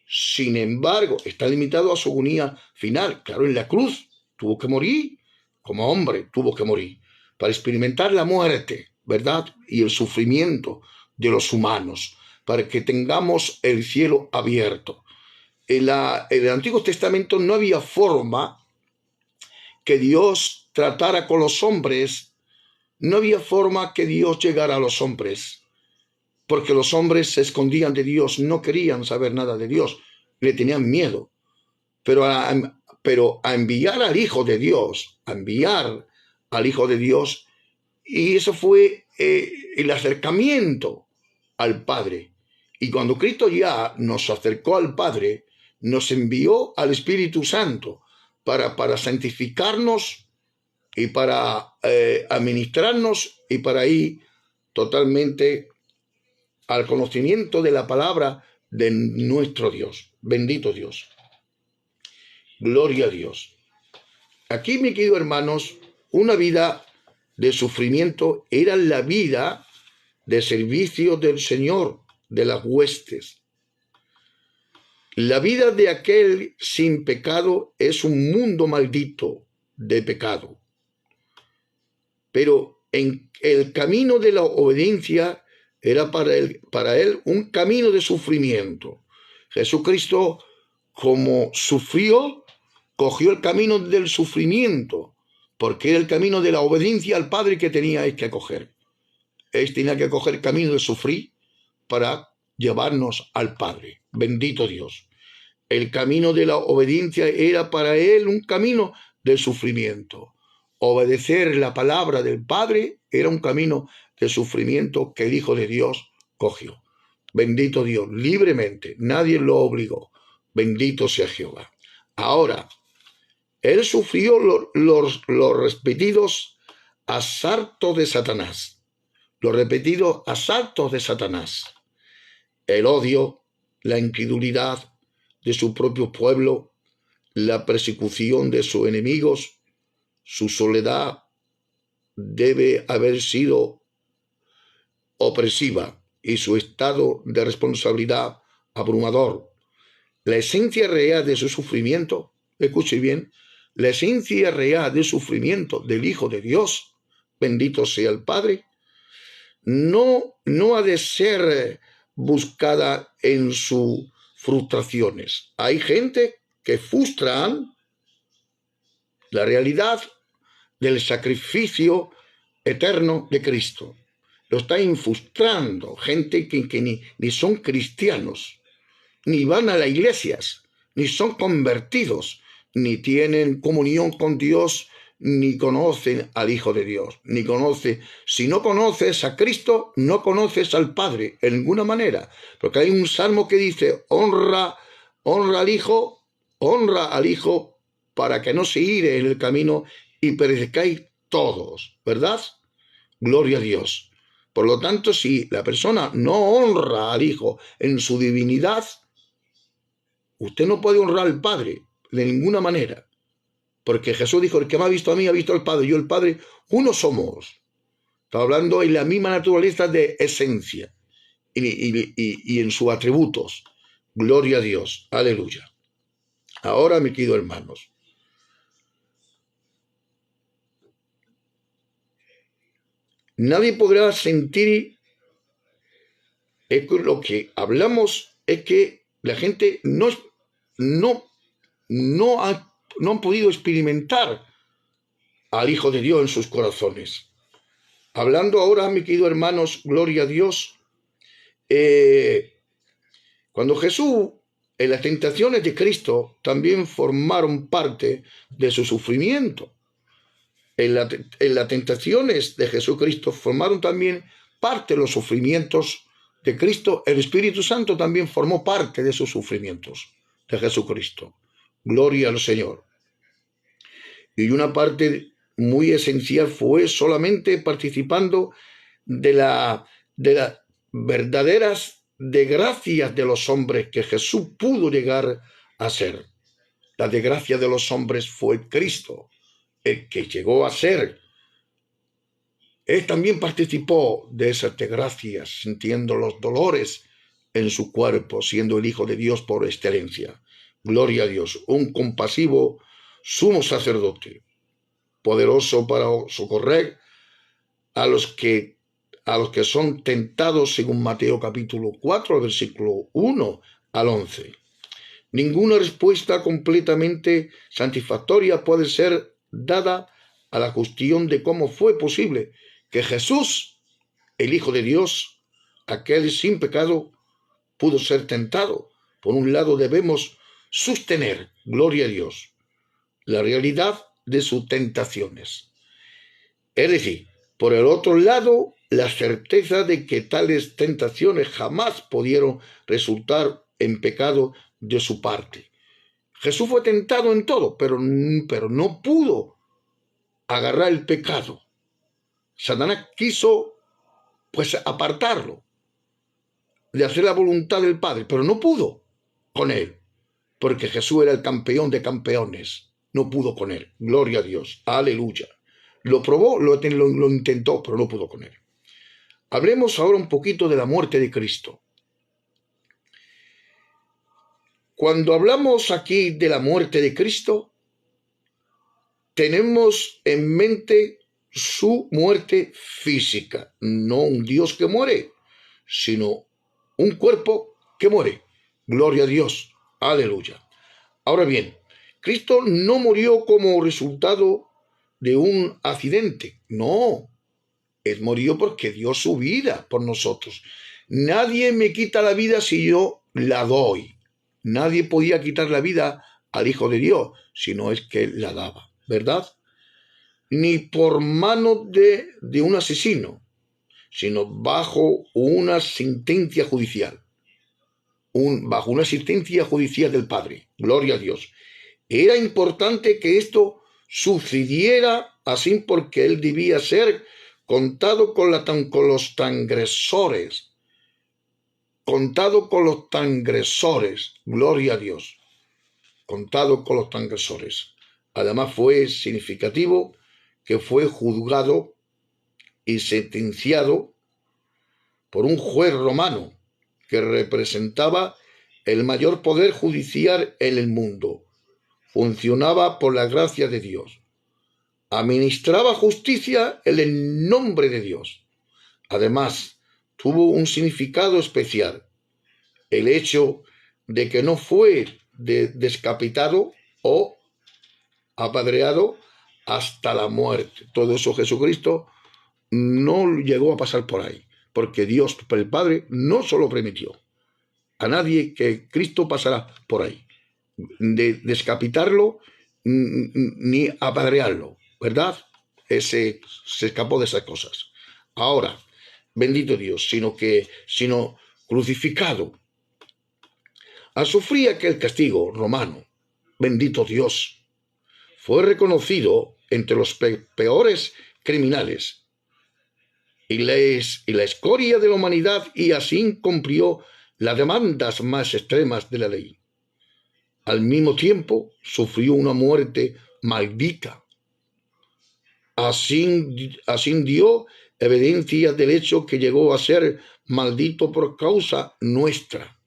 Sin embargo, está limitado a su agonía final. Claro, en la cruz tuvo que morir, como hombre tuvo que morir, para experimentar la muerte, ¿verdad? Y el sufrimiento de los humanos, para que tengamos el cielo abierto. En el Antiguo Testamento no había forma que Dios tratara con los hombres, no había forma que Dios llegara a los hombres, porque los hombres se escondían de Dios, no querían saber nada de Dios, le tenían miedo. Pero a enviar al Hijo de Dios, y eso fue el acercamiento al Padre. Y cuando Cristo ya nos acercó al Padre, nos envió al Espíritu Santo para santificarnos y para administrarnos y para ir totalmente al conocimiento de la palabra de nuestro Dios. Bendito Dios. Gloria a Dios. Aquí, mis queridos hermanos, una vida de sufrimiento era la vida de servicio del Señor, de las huestes. La vida de aquel sin pecado es un mundo maldito de pecado. Pero en el camino de la obediencia era para él un camino de sufrimiento. Jesucristo, como sufrió, cogió el camino del sufrimiento, porque era el camino de la obediencia al Padre que tenía que coger. Él tenía que coger el camino de sufrir para llevarnos al Padre. Bendito Dios. El camino de la obediencia era para él un camino de sufrimiento. Obedecer la palabra del Padre era un camino de sufrimiento que el Hijo de Dios cogió. Bendito Dios, libremente, nadie lo obligó. Bendito sea Jehová. Ahora, él sufrió los repetidos asaltos de Satanás. Los repetidos asaltos de Satanás. El odio, la incredulidad de su propio pueblo, la persecución de sus enemigos, su soledad debe haber sido opresiva y su estado de responsabilidad abrumador. La esencia real de su sufrimiento, escuche bien, la esencia real del sufrimiento del Hijo de Dios, bendito sea el Padre, no ha de ser buscada en sus frustraciones. Hay gente que frustran la realidad del sacrificio eterno de Cristo. Lo están frustrando gente que ni son cristianos, ni van a las iglesias, ni son convertidos, ni tienen comunión con Dios, ni conocen al Hijo de Dios, ni conoce. Si no conoces a Cristo, no conoces al Padre, en ninguna manera. Porque hay un salmo que dice, honra al Hijo para que no se ire en el camino y perezcáis todos, ¿verdad? Gloria a Dios. Por lo tanto, si la persona no honra al Hijo en su divinidad, usted no puede honrar al Padre de ninguna manera. Porque Jesús dijo, el que me ha visto a mí ha visto al Padre. Yo y el Padre, uno somos. Está hablando en la misma naturaleza de esencia y en sus atributos. Gloria a Dios. Aleluya. Ahora, mis queridos hermanos, nadie podrá sentir, es que lo que hablamos es que la gente no han podido experimentar al Hijo de Dios en sus corazones. Hablando ahora, mis queridos hermanos, gloria a Dios, cuando Jesús, en las tentaciones de Cristo, también formaron parte de su sufrimiento. En las tentaciones de Jesucristo formaron también parte de los sufrimientos de Cristo. El Espíritu Santo también formó parte de esos sufrimientos de Jesucristo. Gloria al Señor. Y una parte muy esencial fue solamente participando de las verdaderas desgracias de los hombres que Jesús pudo llegar a ser. La desgracia de los hombres fue Cristo, el que llegó a ser. Él también participó de esas desgracias, sintiendo los dolores en su cuerpo, siendo el Hijo de Dios por excelencia. Gloria a Dios, un compasivo sumo sacerdote, poderoso para socorrer a los que son tentados, según Mateo capítulo 4, versículo 1 al 11. Ninguna respuesta completamente satisfactoria puede ser dada a la cuestión de cómo fue posible que Jesús, el Hijo de Dios, aquel sin pecado, pudo ser tentado. Por un lado debemos sostener, gloria a Dios, la realidad de sus tentaciones. Es decir, por el otro lado, la certeza de que tales tentaciones jamás pudieron resultar en pecado de su parte. Jesús fue tentado en todo, pero no pudo agarrar el pecado. Satanás quiso, pues, apartarlo de hacer la voluntad del Padre, pero no pudo con él, porque Jesús era el campeón de campeones. No pudo con él. Gloria a Dios. Aleluya. Lo probó, lo intentó, pero no pudo con él. Hablemos ahora un poquito de la muerte de Cristo. Cuando hablamos aquí de la muerte de Cristo, tenemos en mente su muerte física, no un Dios que muere, sino un cuerpo que muere. Gloria a Dios. Aleluya. Ahora bien, Cristo no murió como resultado de un accidente. No, Él murió porque dio su vida por nosotros. Nadie me quita la vida si yo la doy. Nadie podía quitar la vida al Hijo de Dios, si no es que la daba, ¿verdad? Ni por mano de un asesino, sino bajo una sentencia judicial. Bajo una sentencia judicial del Padre. Gloria a Dios. Era importante que esto sucediera así porque Él debía ser contado con los transgresores. Contado con los transgresores. Gloria a Dios. Contado con los transgresores. Además fue significativo que fue juzgado y sentenciado por un juez romano que representaba el mayor poder judicial en el mundo. Funcionaba por la gracia de Dios. Administraba justicia en el nombre de Dios. Además, tuvo un significado especial. El hecho de que no fue decapitado o apedreado hasta la muerte. Todo eso Jesucristo no llegó a pasar por ahí, porque Dios, el Padre, no se lo permitió a nadie que Cristo pasara por ahí, de descapitarlo ni apedrearlo, ¿verdad? Se escapó de esas cosas. Ahora, bendito Dios, sino crucificado. Al sufrir aquel castigo romano, bendito Dios, fue reconocido entre los peores criminales y la escoria de la humanidad, y así cumplió las demandas más extremas de la ley. Al mismo tiempo, sufrió una muerte maldita. Así dio evidencia del hecho que llegó a ser maldito por causa nuestra.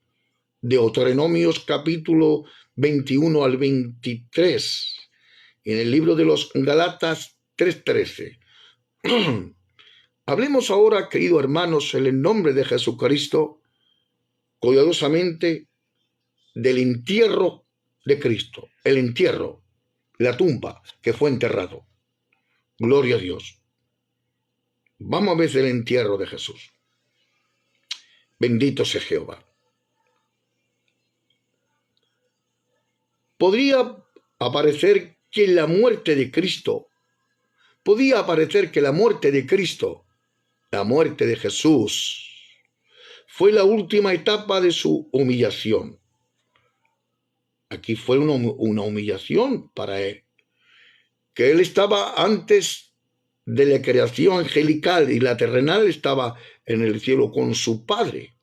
Deuteronomios capítulo 21 al 23. En el libro de los Galatas 3:13. Hablemos ahora, queridos hermanos, en el nombre de Jesucristo, cuidadosamente del entierro de Cristo. El entierro, la tumba que fue enterrado. Gloria a Dios. Vamos a ver el entierro de Jesús. Bendito sea Jehová. Podría aparecer que la muerte de Cristo, la muerte de Jesús, fue la última etapa de su humillación. Aquí fue una humillación para él, que él estaba antes de la creación angelical y la terrenal, estaba en el cielo con su Padre.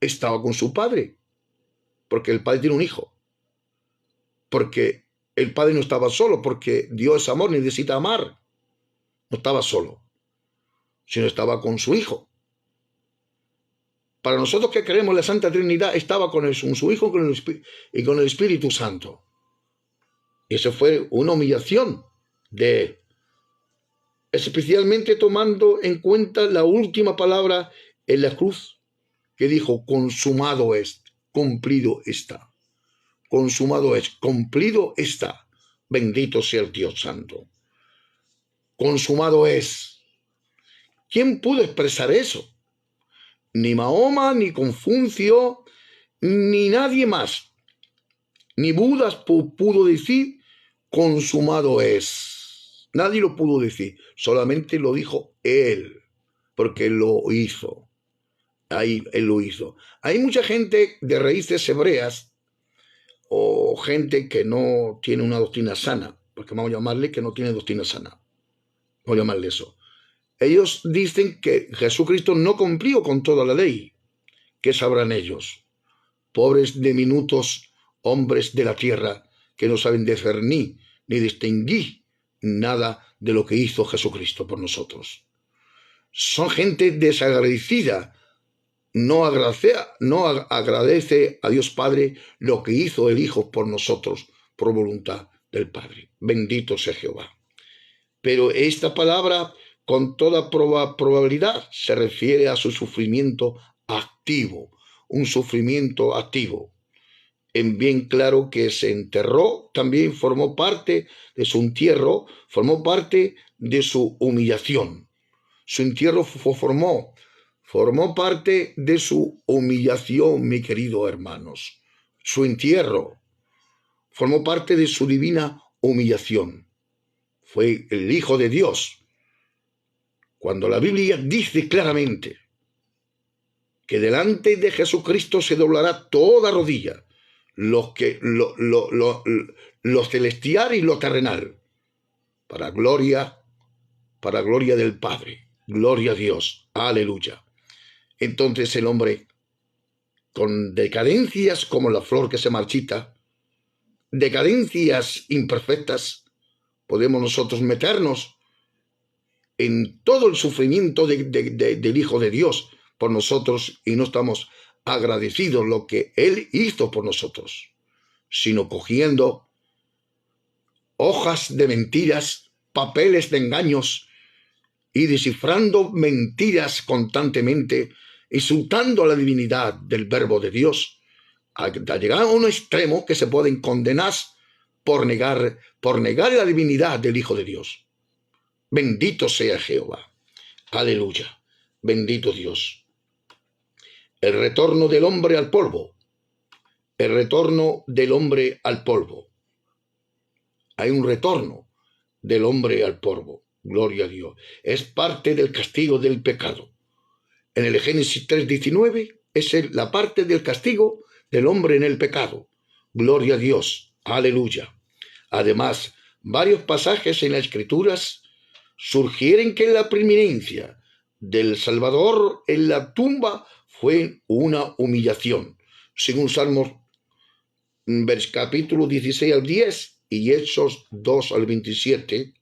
Estaba con su Padre, porque el Padre tiene un hijo, porque el Padre no estaba solo, porque Dios es amor, necesita amar. No estaba solo, sino estaba con su hijo. Para nosotros que creemos en la Santa Trinidad, estaba con su Hijo y con el Espíritu Santo. Y eso fue una humillación de él. Especialmente tomando en cuenta la última palabra en la cruz, que dijo, consumado es, cumplido está. Consumado es, cumplido está. Bendito sea el Dios Santo. Consumado es. ¿Quién pudo expresar eso? Ni Mahoma, ni Confucio, ni nadie más. Ni Budas pudo decir, consumado es. Nadie lo pudo decir, solamente lo dijo él, porque él lo hizo. Ahí él lo hizo. Hay mucha gente de raíces hebreas o gente que no tiene una doctrina sana, porque vamos a llamarle que no tiene doctrina sana. Vamos a llamarle eso. Ellos dicen que Jesucristo no cumplió con toda la ley. ¿Qué sabrán ellos? Pobres diminutos hombres de la tierra que no saben discernir ni distinguir nada de lo que hizo Jesucristo por nosotros. Son gente desagradecida. No agradece a Dios Padre lo que hizo el Hijo por nosotros, por voluntad del Padre. Bendito sea Jehová. Pero esta palabra, con toda probabilidad, se refiere a su sufrimiento activo, un sufrimiento activo. En bien claro que se enterró, también formó parte de su entierro, formó parte de su humillación. Su entierro formó parte de su humillación, mi querido hermanos. Su entierro formó parte de su divina humillación. Fue el Hijo de Dios. Cuando la Biblia dice claramente que delante de Jesucristo se doblará toda rodilla, lo celestial y lo terrenal, para gloria del Padre. Gloria a Dios. Aleluya. Entonces el hombre, con decadencias como la flor que se marchita, decadencias imperfectas, podemos nosotros meternos en todo el sufrimiento del Hijo de Dios por nosotros y no estamos agradecidos lo que Él hizo por nosotros, sino cogiendo hojas de mentiras, papeles de engaños y descifrando mentiras constantemente, insultando a la divinidad del Verbo de Dios, a llegar a un extremo que se pueden condenar por negar la divinidad del Hijo de Dios. Bendito sea Jehová. Aleluya. Bendito Dios. El retorno del hombre al polvo. El retorno del hombre al polvo. Hay un retorno del hombre al polvo. Gloria a Dios. Es parte del castigo del pecado. En el Génesis 3:19 es la parte del castigo del hombre en el pecado. Gloria a Dios. Aleluya. Además, varios pasajes en las Escrituras sugieren que la preeminencia del Salvador en la tumba fue una humillación. Según Salmos capítulo 16 al 10 y Hechos 2 al 27,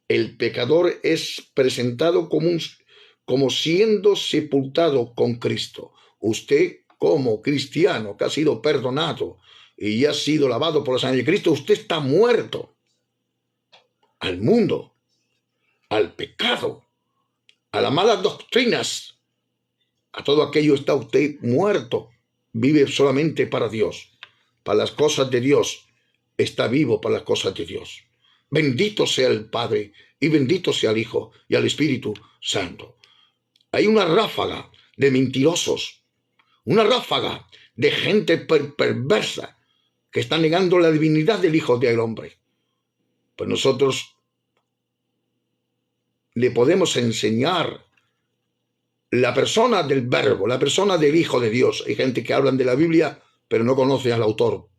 el pecador es presentado como siendo sepultado con Cristo. Usted, como cristiano que ha sido perdonado y ha sido lavado por la sangre de Cristo, usted está muerto al mundo, al pecado, a las malas doctrinas, a todo aquello está usted muerto. Vive solamente para Dios, para las cosas de Dios. Está vivo para las cosas de Dios. Bendito sea el Padre y bendito sea el Hijo y el Espíritu Santo. Hay una ráfaga de mentirosos, una ráfaga de gente perversa que está negando la divinidad del Hijo del Hombre. Pues nosotros le podemos enseñar la persona del Verbo, la persona del Hijo de Dios. Hay gente que hablan de la Biblia, pero no conoce al autor.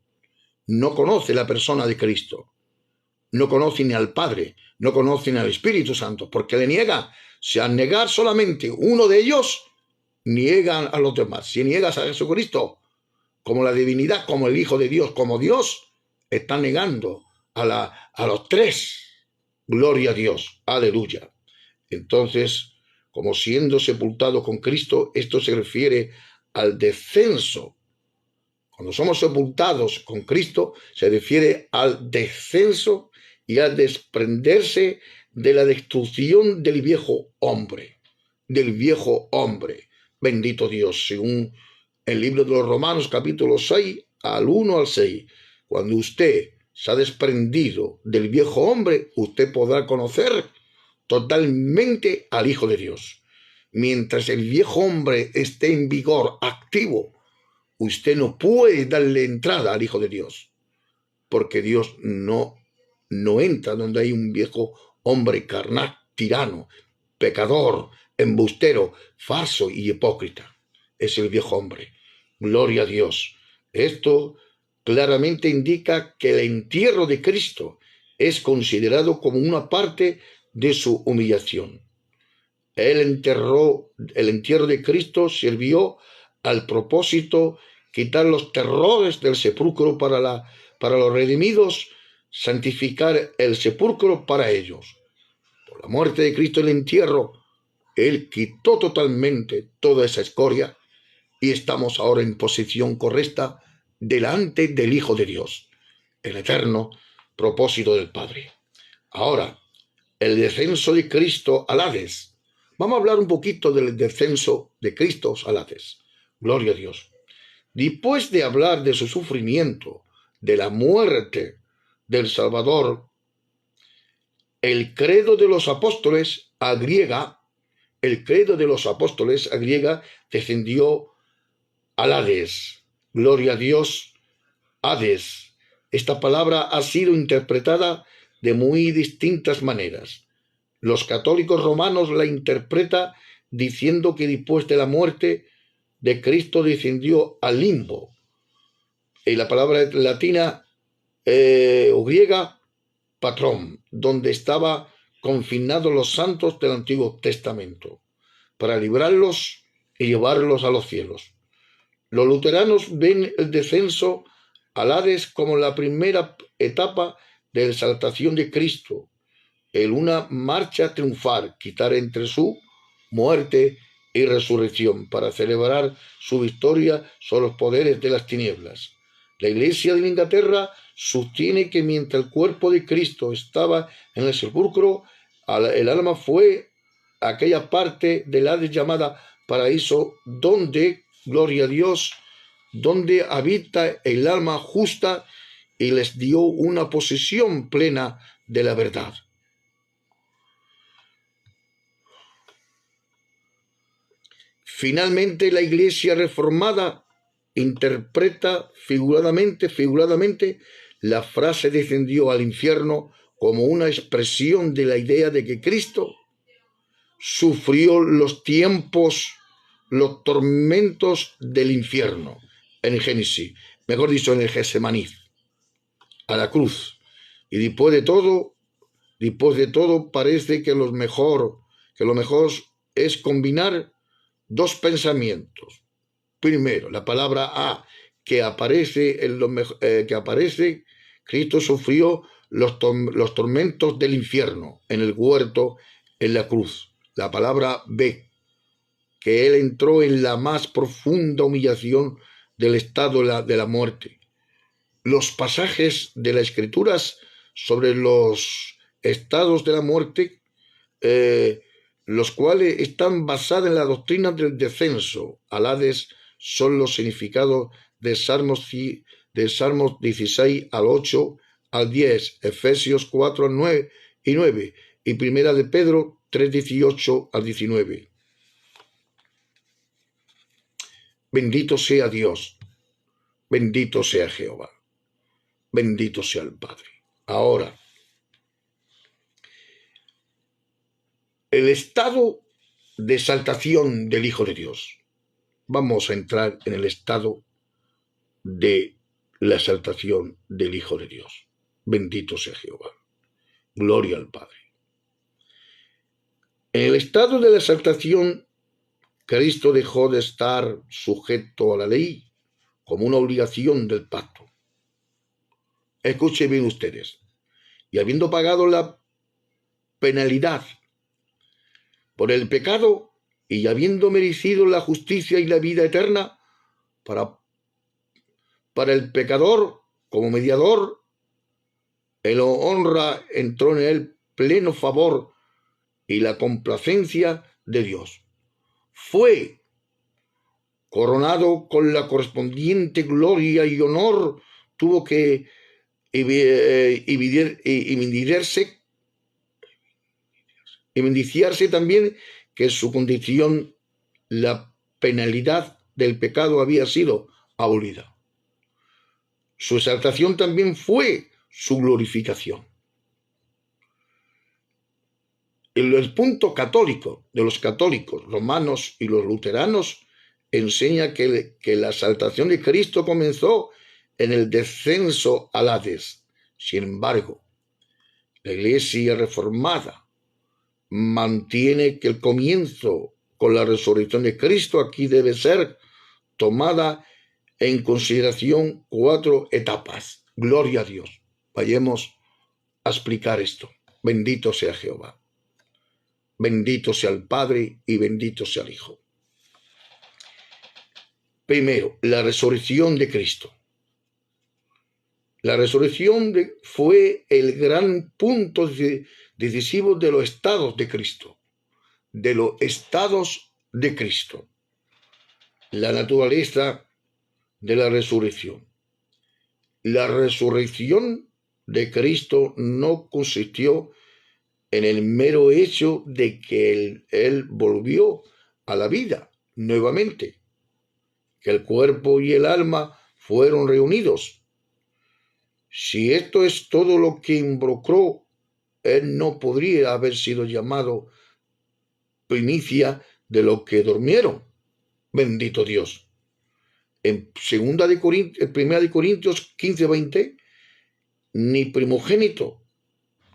No conoce la persona de Cristo. No conoce ni al Padre, no conoce ni al Espíritu Santo, porque le niegan. Si al negar solamente uno de ellos, niegan a los demás. Si niegas a Jesucristo como la divinidad, como el Hijo de Dios, como Dios, están negando a los tres. Gloria a Dios. Aleluya. Entonces, como siendo sepultado con Cristo, esto se refiere al descenso. Cuando somos sepultados con Cristo, se refiere al descenso y al desprenderse de la destrucción del viejo hombre. Del viejo hombre. Bendito Dios. Según el libro de los Romanos, capítulo 6, al 1 al 6. Cuando usted se ha desprendido del viejo hombre, usted podrá conocer totalmente al Hijo de Dios. Mientras el viejo hombre esté en vigor, activo, usted no puede darle entrada al Hijo de Dios, porque Dios no entra donde hay un viejo hombre carnal, tirano, pecador, embustero, falso y hipócrita. Es el viejo hombre. Gloria a Dios. Esto claramente indica que el entierro de Cristo es considerado como una parte de su humillación. El entierro de Cristo sirvió al propósito quitar los terrores del sepulcro para los redimidos, santificar el sepulcro para ellos. Por la muerte de Cristo, el entierro, Él quitó totalmente toda esa escoria y estamos ahora en posición correcta delante del Hijo de Dios, el eterno propósito del Padre. Ahora, el descenso de Cristo al Hades. Vamos a hablar un poquito del descenso de Cristo al Hades. Gloria a Dios. Después de hablar de su sufrimiento, de la muerte del Salvador, el credo de los apóstoles griega descendió al Hades. Gloria a Dios, Hades. Esta palabra ha sido interpretada de muy distintas maneras. Los católicos romanos la interpretan diciendo que después de la muerte de Cristo descendió al limbo. Y la palabra latina o griega, patrón, donde estaban confinados los santos del Antiguo Testamento, para librarlos y llevarlos a los cielos. Los luteranos ven el descenso al Hades como la primera etapa de exaltación de Cristo, en una marcha triunfal, quitar entre su muerte y resurrección, para celebrar su victoria sobre los poderes de las tinieblas. La Iglesia de Inglaterra sostiene que mientras el cuerpo de Cristo estaba en el sepulcro, el alma fue a aquella parte del Hades llamada paraíso, donde, gloria a Dios, donde habita el alma justa, y les dio una posesión plena de la verdad. Finalmente, la Iglesia reformada interpreta figuradamente la frase descendió al infierno como una expresión de la idea de que Cristo sufrió los tormentos del infierno en Génesis, mejor dicho, en el Getsemaní, a la cruz. Y después de todo parece que lo mejor es combinar dos pensamientos. Primero, la palabra A, que aparece, Cristo sufrió los tormentos del infierno en el huerto, en la cruz. La palabra B, que Él entró en la más profunda humillación del estado de la muerte. Los pasajes de las Escrituras sobre los estados de la muerte, los cuales están basados en la doctrina del descenso al Hades, son los significados de Salmos 16 al 8 al 10, Efesios 4 al 9 y Primera de Pedro 3, 18 al 19. Bendito sea Dios, bendito sea Jehová, bendito sea el Padre. Ahora, el estado de exaltación del Hijo de Dios. Vamos a entrar en el estado de la exaltación del Hijo de Dios. Bendito sea Jehová. Gloria al Padre. En el estado de la exaltación, Cristo dejó de estar sujeto a la ley como una obligación del pacto. Escuchen bien ustedes. Y habiendo pagado la penalidad por el pecado y habiendo merecido la justicia y la vida eterna, para el pecador como mediador, Él honra, entró en él pleno favor y la complacencia de Dios. Fue coronado con la correspondiente gloria y honor, tuvo que evidenciarse también que su condición, la penalidad del pecado había sido abolida. Su exaltación también fue su glorificación. El punto católico de los católicos romanos y los luteranos enseña que la exaltación de Cristo comenzó en el descenso al Hades. Sin embargo, La Iglesia reformada mantiene que el comienzo con la resurrección de Cristo aquí debe ser tomada en consideración 4 etapas. Gloria a Dios. Vayamos a explicar esto. Bendito sea Jehová. Bendito sea el Padre y bendito sea el Hijo. Primero, la resurrección de Cristo. La resurrección fue el gran punto decisivo de los estados de Cristo. De los estados de Cristo. La naturaleza de la resurrección. La resurrección de Cristo no consistió en el mero hecho de que él volvió a la vida nuevamente, que el cuerpo y el alma fueron reunidos. Si esto es todo lo que involucró, él no podría haber sido llamado primicia de los que durmieron. Bendito Dios. En 1 de Corintios 15:20, ni primogénito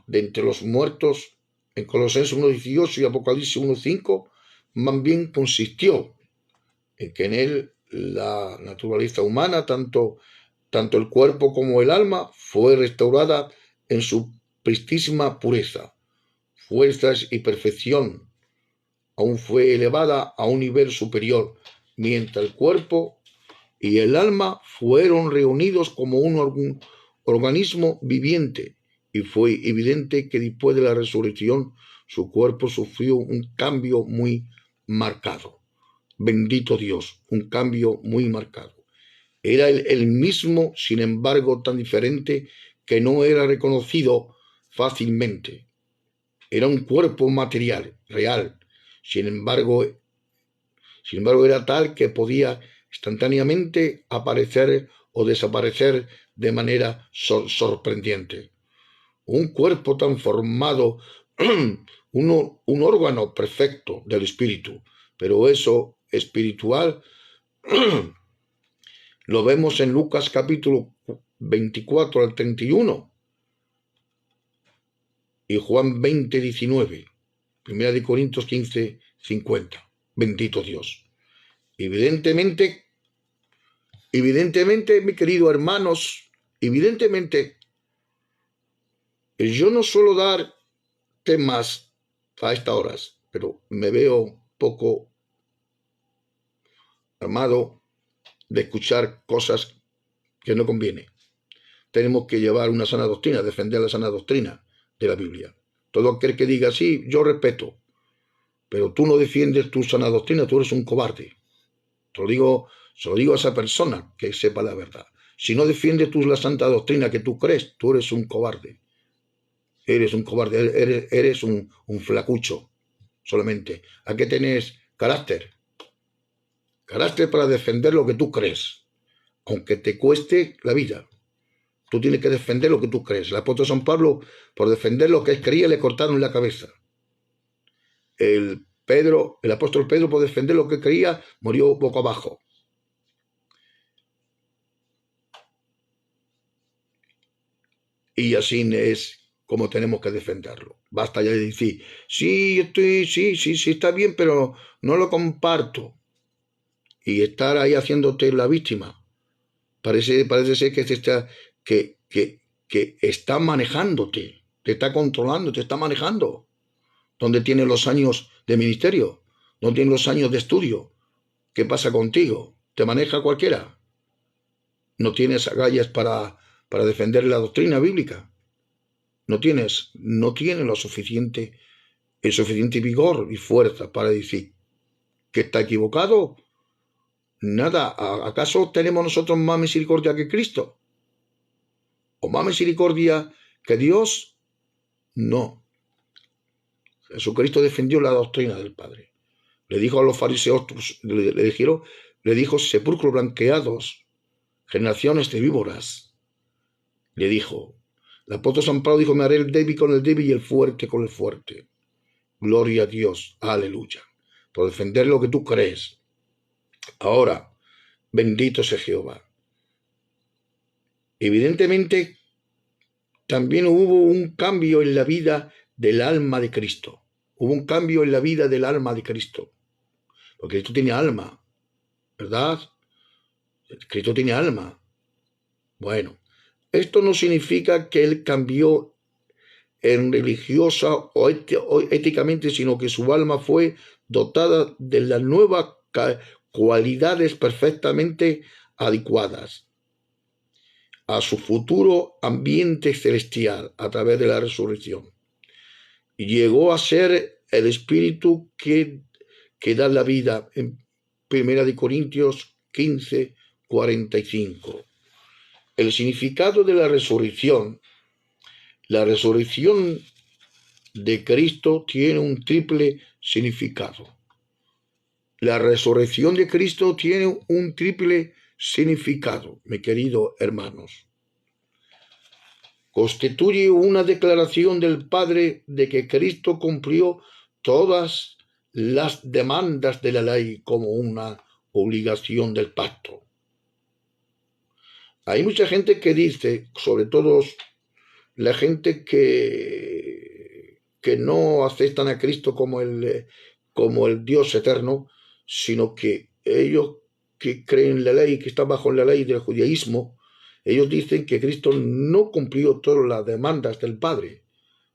de entre los muertos, en Colosenses 1:18 y Apocalipsis 1:5, más bien consistió en que en él la naturaleza humana, tanto el cuerpo como el alma, fue restaurada en su pristísima pureza, fuerzas y perfección, aún fue elevada a un nivel superior, mientras el cuerpo y el alma fueron reunidos como un organismo viviente, y fue evidente que después de la resurrección su cuerpo sufrió un cambio muy marcado. Bendito Dios, un cambio muy marcado. Era el mismo, sin embargo, tan diferente que no era reconocido fácilmente. Era un cuerpo material, real. Sin embargo, era tal que podía instantáneamente aparecer o desaparecer de manera sorprendente. Un cuerpo tan formado, un órgano perfecto del espíritu, pero eso espiritual lo vemos en Lucas capítulo 24 al 31 y Juan 20:19, 1 de Corintios 15:50. Bendito Dios. Evidentemente, mis queridos hermanos, evidentemente, yo no suelo dar temas a estas horas, pero me veo poco armado de escuchar cosas que no conviene. Tenemos que llevar una sana doctrina, defender la sana doctrina de la Biblia. Todo aquel que diga sí, yo respeto, pero tú no defiendes tu sana doctrina, tú eres un cobarde. Se lo digo a esa persona que sepa la verdad. Si no defiendes tú la santa doctrina que tú crees, tú eres un cobarde. Eres un cobarde, eres un flacucho solamente. ¿A qué tenés carácter? Carácter para defender lo que tú crees, aunque te cueste la vida. Tú tienes que defender lo que tú crees. El apóstol San Pablo, por defender lo que él creía, le cortaron la cabeza. El apóstol Pedro, por defender lo que creía, murió boca abajo. Y así es como tenemos que defenderlo. Basta ya de decir, sí, está bien, pero no lo comparto. Y estar ahí haciéndote la víctima. Parece ser que está manejándote, te está controlando, te está manejando. ¿Dónde tienes los años de ministerio? ¿Dónde tienes los años de estudio? ¿Qué pasa contigo? ¿Te maneja cualquiera? ¿No tienes agallas para defender la doctrina bíblica? No tienes el suficiente vigor y fuerza para decir que está equivocado. Nada, ¿acaso tenemos nosotros más misericordia que Cristo? ¿O más misericordia que Dios? No. Jesucristo defendió la doctrina del Padre. Le dijo a los fariseos, le dijo sepulcros blanqueados, generaciones de víboras. Le dijo, el apóstol San Pablo dijo, me haré el débil con el débil y el fuerte con el fuerte. Gloria a Dios, aleluya, por defender lo que tú crees. Ahora, bendito sea Jehová. Evidentemente, también hubo un cambio en la vida del alma de Cristo. Hubo un cambio en la vida del alma de Cristo. Porque Cristo tiene alma, ¿verdad? Cristo tiene alma. Bueno, esto no significa que Él cambió en religiosa o éticamente, sino que su alma fue dotada de las nuevas cualidades perfectamente adecuadas a su futuro ambiente celestial a través de la resurrección. Y llegó a ser el espíritu que da la vida en 1 Corintios 15, 45. El significado de la resurrección de Cristo tiene un triple significado. La resurrección de Cristo tiene un triple significado, mis queridos hermanos. Constituye una declaración del Padre de que Cristo cumplió todas las demandas de la ley como una obligación del pacto. Hay mucha gente que dice, sobre todo la gente que no aceptan a Cristo como el Dios eterno, sino que ellos que creen en la ley, que están bajo la ley del judaísmo, ellos dicen que Cristo no cumplió todas las demandas del Padre.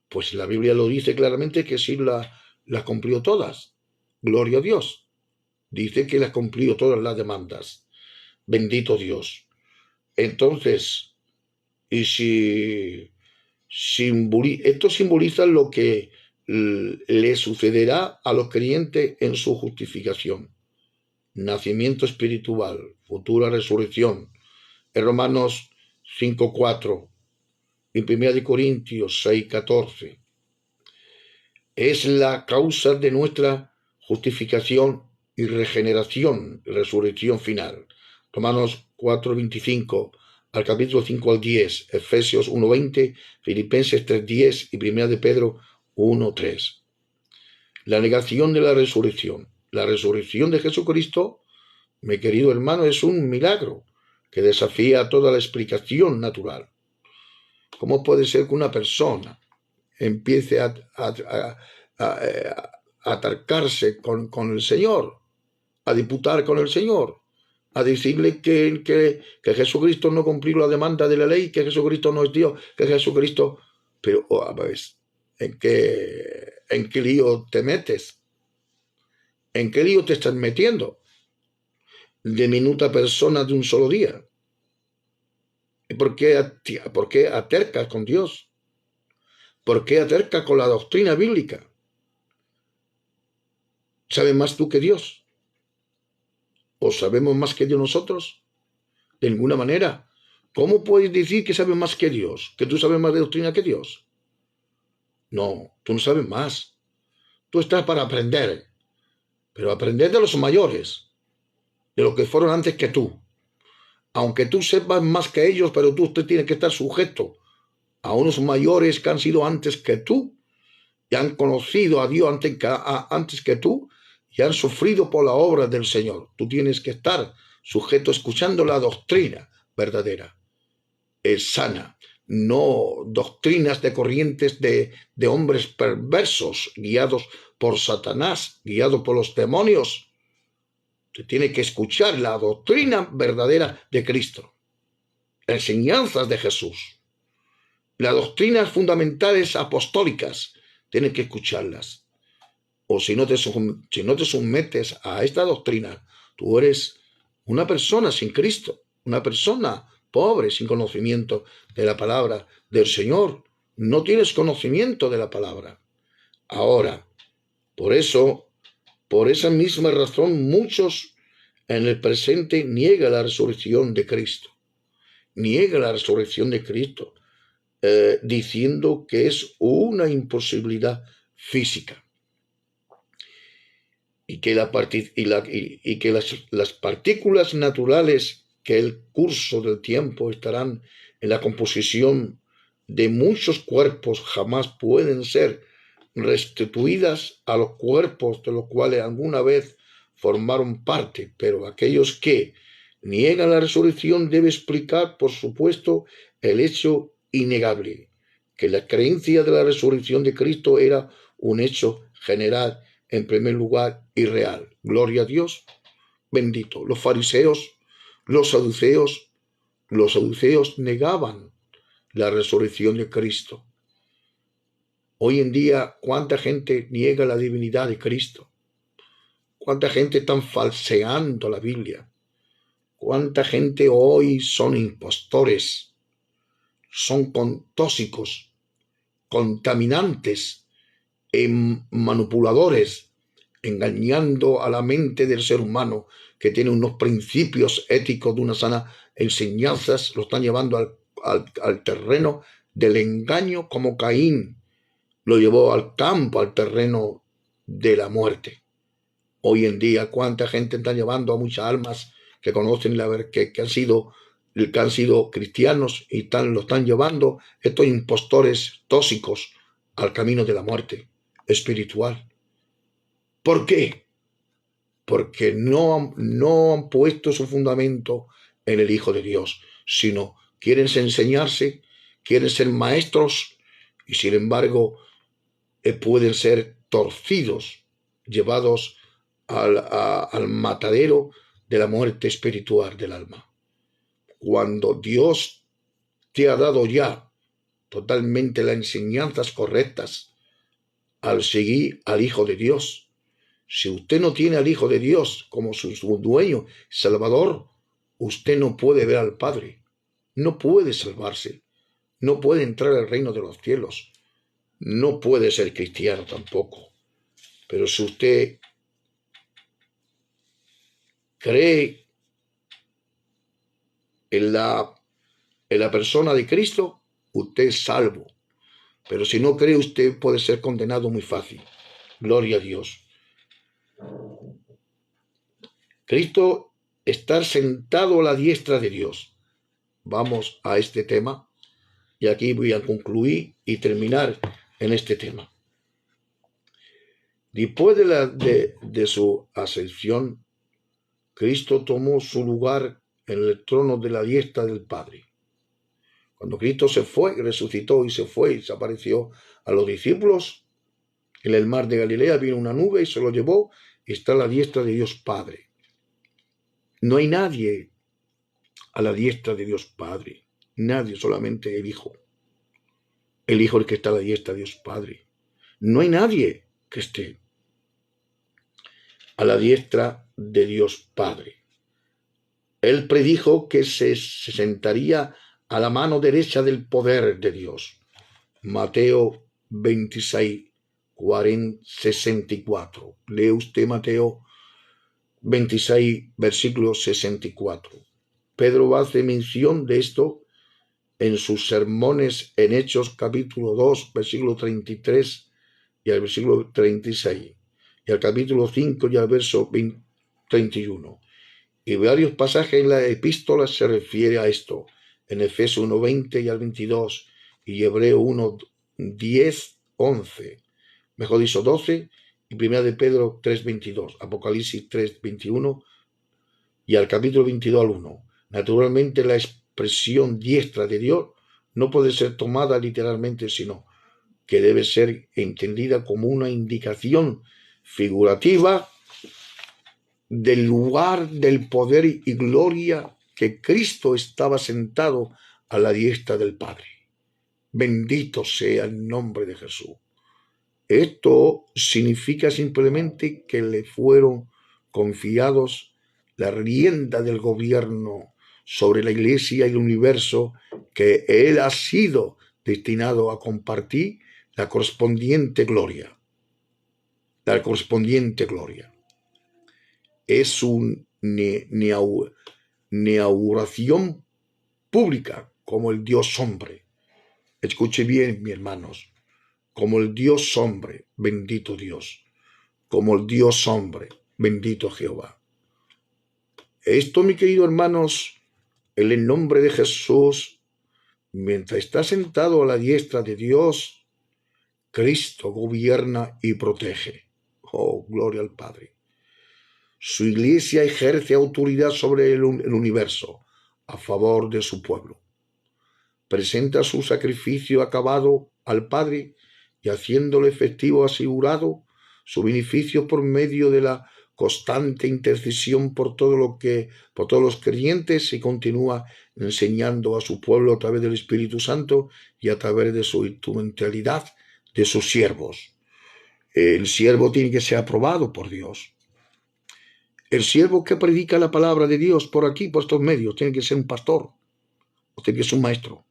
Pues la Biblia lo dice claramente que sí las cumplió todas. Gloria a Dios. Dice que las cumplió todas las demandas. Bendito Dios. Entonces, y esto simboliza lo que le sucederá a los creyentes en su justificación. Nacimiento espiritual, futura resurrección. En Romanos 5:4, en 1 Corintios 6:14. Es la causa de nuestra justificación y regeneración, resurrección final. Romanos 4:25 al capítulo 5 al 10, Efesios 1:20, Filipenses 3:10 y 1 de Pedro 1:3. La negación de la resurrección. La resurrección de Jesucristo, mi querido hermano, es un milagro que desafía toda la explicación natural. ¿Cómo puede ser que una persona empiece a atarcarse con el Señor, a disputar con el Señor, a decirle que Jesucristo no cumplió la demanda de la ley, que Jesucristo no es Dios, que Jesucristo... Pero, ¿ves? ¿En qué lío te metes? ¿En qué lío te estás metiendo? Diminuta persona de un solo día. ¿Por qué atercas con Dios? ¿Por qué atercas con la doctrina bíblica? ¿Sabes más tú que Dios? ¿O sabemos más que Dios nosotros? De ninguna manera. ¿Cómo puedes decir que sabes más que Dios? ¿Que tú sabes más de doctrina que Dios? No, tú no sabes más. Tú estás para aprender, pero aprender de los mayores, de los que fueron antes que tú. Aunque tú sepas más que ellos, pero tú tienes que estar sujeto a unos mayores que han sido antes que tú y han conocido a Dios antes que tú y han sufrido por la obra del Señor. Tú tienes que estar sujeto escuchando la doctrina verdadera, es sana, no doctrinas de corrientes de hombres perversos, guiados por Satanás, guiados por los demonios. Usted tiene que escuchar la doctrina verdadera de Cristo, enseñanzas de Jesús, las doctrinas fundamentales apostólicas, tienes que escucharlas. O si no te sometes a esta doctrina, tú eres una persona sin Cristo, una persona pobre, sin conocimiento de la palabra del Señor. No tienes conocimiento de la palabra. Ahora, por esa misma razón, muchos en el presente niegan la resurrección de Cristo. Niegan la resurrección de Cristo, diciendo que es una imposibilidad física. Y que las partículas naturales que el curso del tiempo estarán en la composición de muchos cuerpos jamás pueden ser restituidas a los cuerpos de los cuales alguna vez formaron parte, pero aquellos que niegan la resurrección deben explicar, por supuesto, el hecho innegable, que la creencia de la resurrección de Cristo era un hecho general, en primer lugar, y real. Gloria a Dios, bendito. Los fariseos, los saduceos negaban la resurrección de Cristo. Hoy en día, ¿cuánta gente niega la divinidad de Cristo? ¿Cuánta gente está falseando la Biblia? ¿Cuánta gente hoy son impostores? Son tóxicos, contaminantes, manipuladores, engañando a la mente del ser humano que tiene unos principios éticos de una sana enseñanzas, lo están llevando al terreno del engaño, como Caín lo llevó al campo, al terreno de la muerte. Hoy en día, ¿cuánta gente está llevando a muchas almas que conocen que han sido cristianos y lo están llevando estos impostores tóxicos al camino de la muerte espiritual? ¿Por qué? Porque no han puesto su fundamento en el Hijo de Dios, sino quieren enseñarse, quieren ser maestros y sin embargo pueden ser torcidos, llevados al matadero de la muerte espiritual del alma. Cuando Dios te ha dado ya totalmente las enseñanzas correctas al seguir al Hijo de Dios, si usted no tiene al Hijo de Dios como su dueño, Salvador, usted no puede ver al Padre, no puede salvarse, no puede entrar al reino de los cielos, no puede ser cristiano tampoco. Pero si usted cree en la persona de Cristo, usted es salvo. Pero si no cree, usted puede ser condenado muy fácil. Gloria a Dios. Cristo está sentado a la diestra de Dios. Vamos a este tema y aquí voy a concluir y terminar en este tema. Después de su ascensión, Cristo tomó su lugar en el trono de la diestra del Padre. Cuando Cristo se fue, resucitó y se fue y se apareció a los discípulos, en el mar de Galilea vino una nube y se lo llevó y está a la diestra de Dios Padre. No hay nadie a la diestra de Dios Padre. Nadie, solamente el Hijo. El Hijo es el que está a la diestra de Dios Padre. No hay nadie que esté a la diestra de Dios Padre. Él predijo que se sentaría a la mano derecha del poder de Dios. Mateo 26, 64. Lee usted Mateo 26, versículo 64. Pedro hace mención de esto en sus sermones en Hechos capítulo 2, versículo 33 y al versículo 36, y al capítulo 5 y al verso 31. Y varios pasajes en la epístola se refiere a esto, en Efesios 1, 20 y al 22, y Hebreo 1, 10, 11, mejor dicho 12, y 1 de Pedro 3, 22, Apocalipsis 3, 21, y al capítulo 22 al 1. Naturalmente la expresión diestra de Dios no puede ser tomada literalmente, sino que debe ser entendida como una indicación figurativa del lugar del poder y gloria que Cristo estaba sentado a la diestra del Padre. Bendito sea el nombre de Jesús. Esto significa simplemente que le fueron confiados la rienda del gobierno sobre la Iglesia y el universo, que Él ha sido destinado a compartir la correspondiente gloria. La correspondiente gloria. Es una inauguración pública como el Dios hombre. Escuche bien, mis hermanos. Como el Dios hombre, bendito Dios. Como el Dios hombre, bendito Jehová. Esto, mis queridos hermanos, en el nombre de Jesús, mientras está sentado a la diestra de Dios, Cristo gobierna y protege. Oh, gloria al Padre. Su iglesia ejerce autoridad sobre el universo a favor de su pueblo. Presenta su sacrificio acabado al Padre y haciéndole efectivo asegurado su beneficio por medio de la constante intercesión por todos los creyentes, y continúa enseñando a su pueblo a través del Espíritu Santo y a través de su instrumentalidad de sus siervos. El siervo tiene que ser aprobado por Dios. El siervo que predica la palabra de Dios por aquí, por estos medios, tiene que ser un pastor, o tiene que ser un maestro,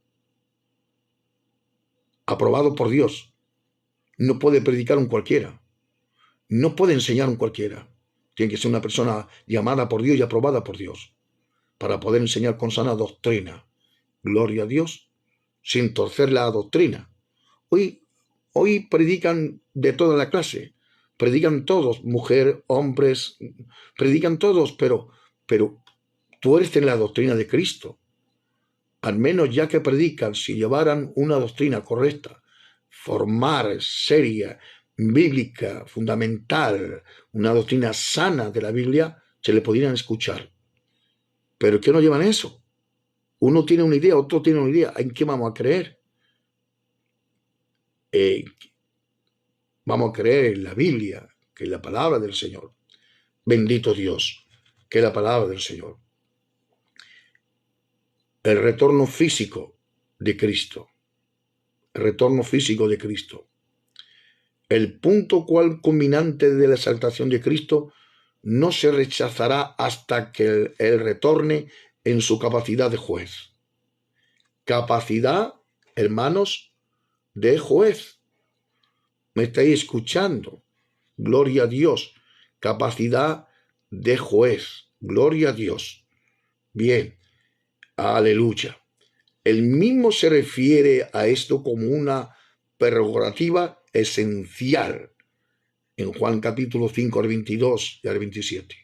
aprobado por Dios. No puede predicar un cualquiera. No puede enseñar un cualquiera. Tiene que ser una persona llamada por Dios y aprobada por Dios para poder enseñar con sana doctrina. Gloria a Dios, sin torcer la doctrina. Hoy predican de toda la clase. Predican todos, mujer, hombres, predican todos, pero tuercen la doctrina de Cristo. Al menos ya que predican, si llevaran una doctrina correcta, formal, seria, bíblica, fundamental, una doctrina sana de la Biblia, se le podrían escuchar. Pero ¿qué no llevan eso? Uno tiene una idea, otro tiene una idea. ¿En qué vamos a creer? Vamos a creer en la Biblia, que es la palabra del Señor. Bendito Dios, que es la palabra del Señor. El retorno físico de Cristo. El retorno físico de Cristo. El punto culminante de la exaltación de Cristo no se rechazará hasta que Él retorne en su capacidad de juez. Capacidad, hermanos, de juez. ¿Me estáis escuchando? Gloria a Dios. Capacidad de juez. Gloria a Dios. Bien. Aleluya. Él mismo se refiere a esto como una prerrogativa esencial en Juan capítulo 5 al 22 y al 27.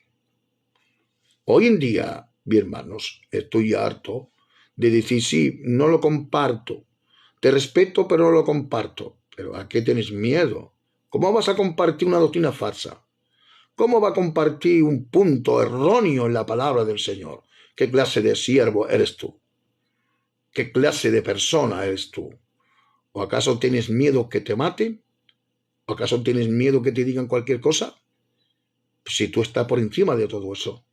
Hoy en día, mis hermanos, estoy harto de decir, sí, no lo comparto, te respeto, pero no lo comparto. ¿Pero a qué tienes miedo? ¿Cómo vas a compartir una doctrina falsa? ¿Cómo va a compartir un punto erróneo en la palabra del Señor? ¿Qué clase de siervo eres tú? ¿Qué clase de persona eres tú? ¿O acaso tienes miedo que te maten? ¿O acaso tienes miedo que te digan cualquier cosa? Si tú estás por encima de todo eso,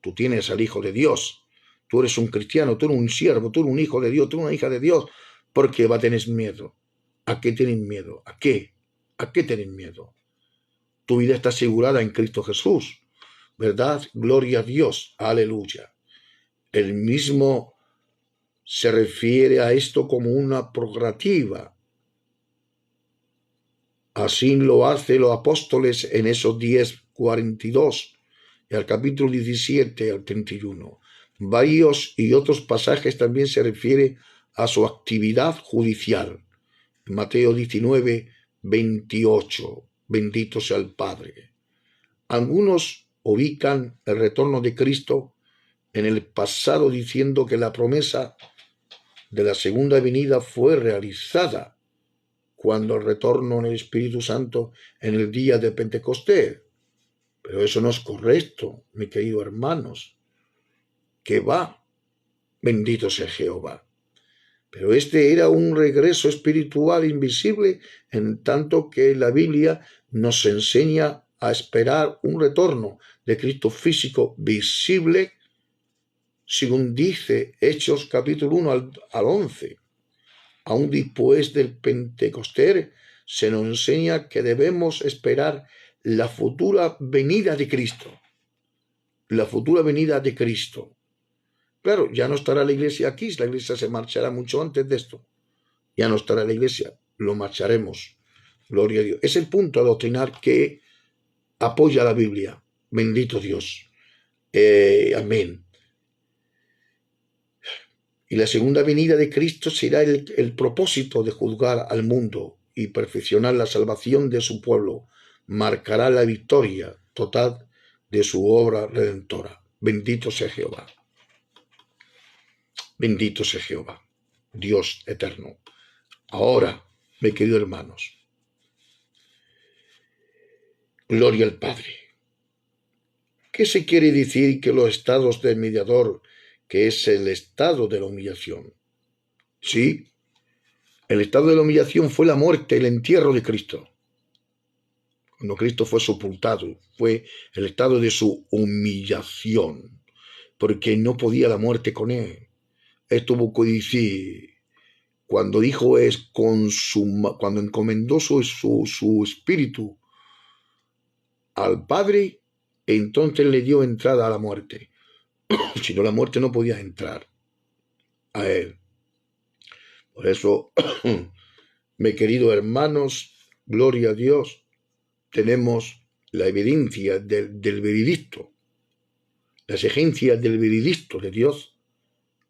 tú tienes al Hijo de Dios, tú eres un cristiano, tú eres un siervo, tú eres un hijo de Dios, tú eres una hija de Dios, ¿por qué va a tener miedo? ¿A qué tienes miedo? ¿A qué? ¿A qué tienes miedo? Tu vida está asegurada en Cristo Jesús, ¿verdad? Gloria a Dios, aleluya. El mismo se refiere a esto como una prerrogativa. Así lo hacen los apóstoles en esos 10:42 y al capítulo 17 al 31. Varios y otros pasajes también se refieren a su actividad judicial. Mateo 19:28. Bendito sea el Padre. Algunos ubican el retorno de Cristo en el pasado diciendo que la promesa de la segunda venida fue realizada cuando el retorno en el Espíritu Santo en el día de Pentecostés. Pero eso no es correcto, mis queridos hermanos. Que va, bendito sea Jehová. Pero este era un regreso espiritual invisible, en tanto que la Biblia nos enseña a esperar un retorno de Cristo físico visible, según dice Hechos capítulo 1 al 11. Aún después del Pentecostés se nos enseña que debemos esperar la futura venida de Cristo. La futura venida de Cristo. Claro, ya no estará la iglesia aquí, la iglesia se marchará mucho antes de esto. Ya no estará la iglesia, lo marcharemos. Gloria a Dios. Es el punto a doctrinar que apoya la Biblia. Bendito Dios. Amén. Y la segunda venida de Cristo será el propósito de juzgar al mundo y perfeccionar la salvación de su pueblo. Marcará la victoria total de su obra redentora. Bendito sea Jehová. Bendito sea Jehová, Dios eterno. Ahora, mis queridos hermanos, gloria al Padre. ¿Qué se quiere decir que los estados del mediador, que es el estado de la humillación? Sí, El estado de la humillación fue la muerte, el entierro de Cristo. Cuando Cristo fue sepultado, fue el estado de su humillación, porque no podía la muerte con él. Estuvo que decir, cuando dijo cuando encomendó su espíritu al Padre, entonces le dio entrada a la muerte. Si no, la muerte no podía entrar a él. Por eso, mis queridos hermanos, gloria a Dios, tenemos la evidencia del veredicto, la exigencia del veredicto de Dios,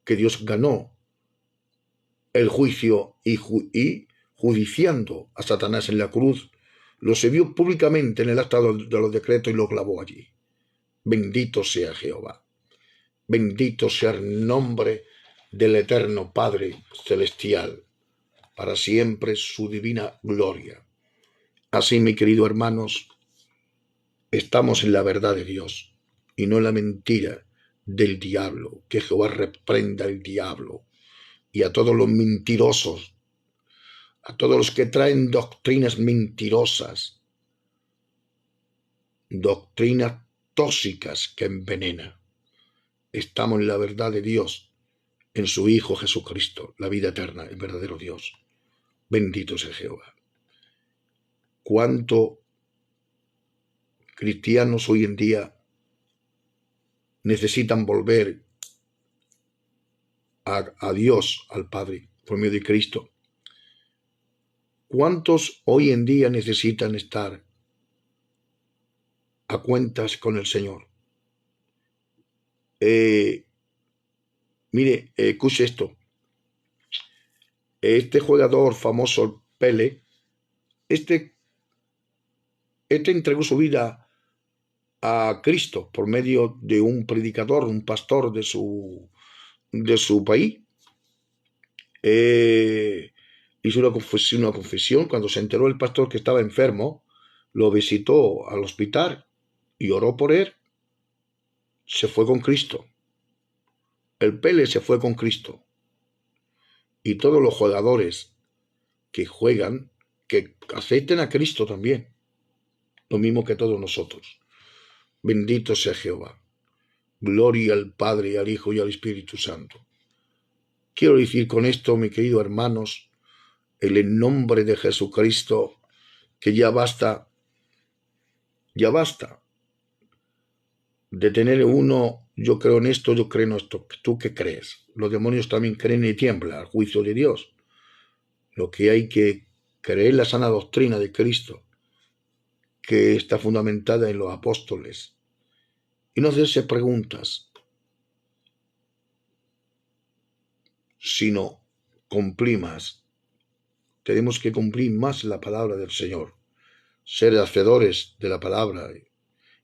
que Dios ganó el juicio y judiciando a Satanás en la cruz, lo se vio públicamente en el acta de los decretos y lo clavó allí. Bendito sea Jehová. Bendito sea el nombre del eterno Padre Celestial, para siempre su divina gloria. Así, mis queridos hermanos, estamos en la verdad de Dios y no en la mentira del diablo. Que Jehová reprenda al diablo y a todos los mentirosos, a todos los que traen doctrinas mentirosas, doctrinas tóxicas que envenenan. Estamos en la verdad de Dios, en su Hijo Jesucristo, la vida eterna, el verdadero Dios. Bendito sea Jehová. ¿Cuánto cristianos hoy en día necesitan volver a Dios, al Padre, por medio de Cristo? ¿Cuántos hoy en día necesitan estar a cuentas con el Señor? Mire, escuche esto. Este jugador famoso, Pele, este entregó su vida a Cristo por medio de un predicador, un pastor de su país. Hizo una confesión. Cuando se enteró el pastor que estaba enfermo, lo visitó al hospital y oró por él. Se fue con Cristo. El Pele se fue con Cristo. Y todos los jugadores que juegan, que acepten a Cristo también, lo mismo que todos nosotros. Bendito sea Jehová. Gloria al Padre, al Hijo y al Espíritu Santo. Quiero decir con esto, mis queridos hermanos, en el nombre de Jesucristo, que ya basta de tener uno, yo creo en esto, yo creo en esto. ¿Tú qué crees? Los demonios también creen y tiemblan al juicio de Dios. Lo que hay que creer en la sana doctrina de Cristo, que está fundamentada en los apóstoles, y no hacerse preguntas, sino cumplir más. Tenemos que cumplir más la palabra del Señor, ser hacedores de la palabra,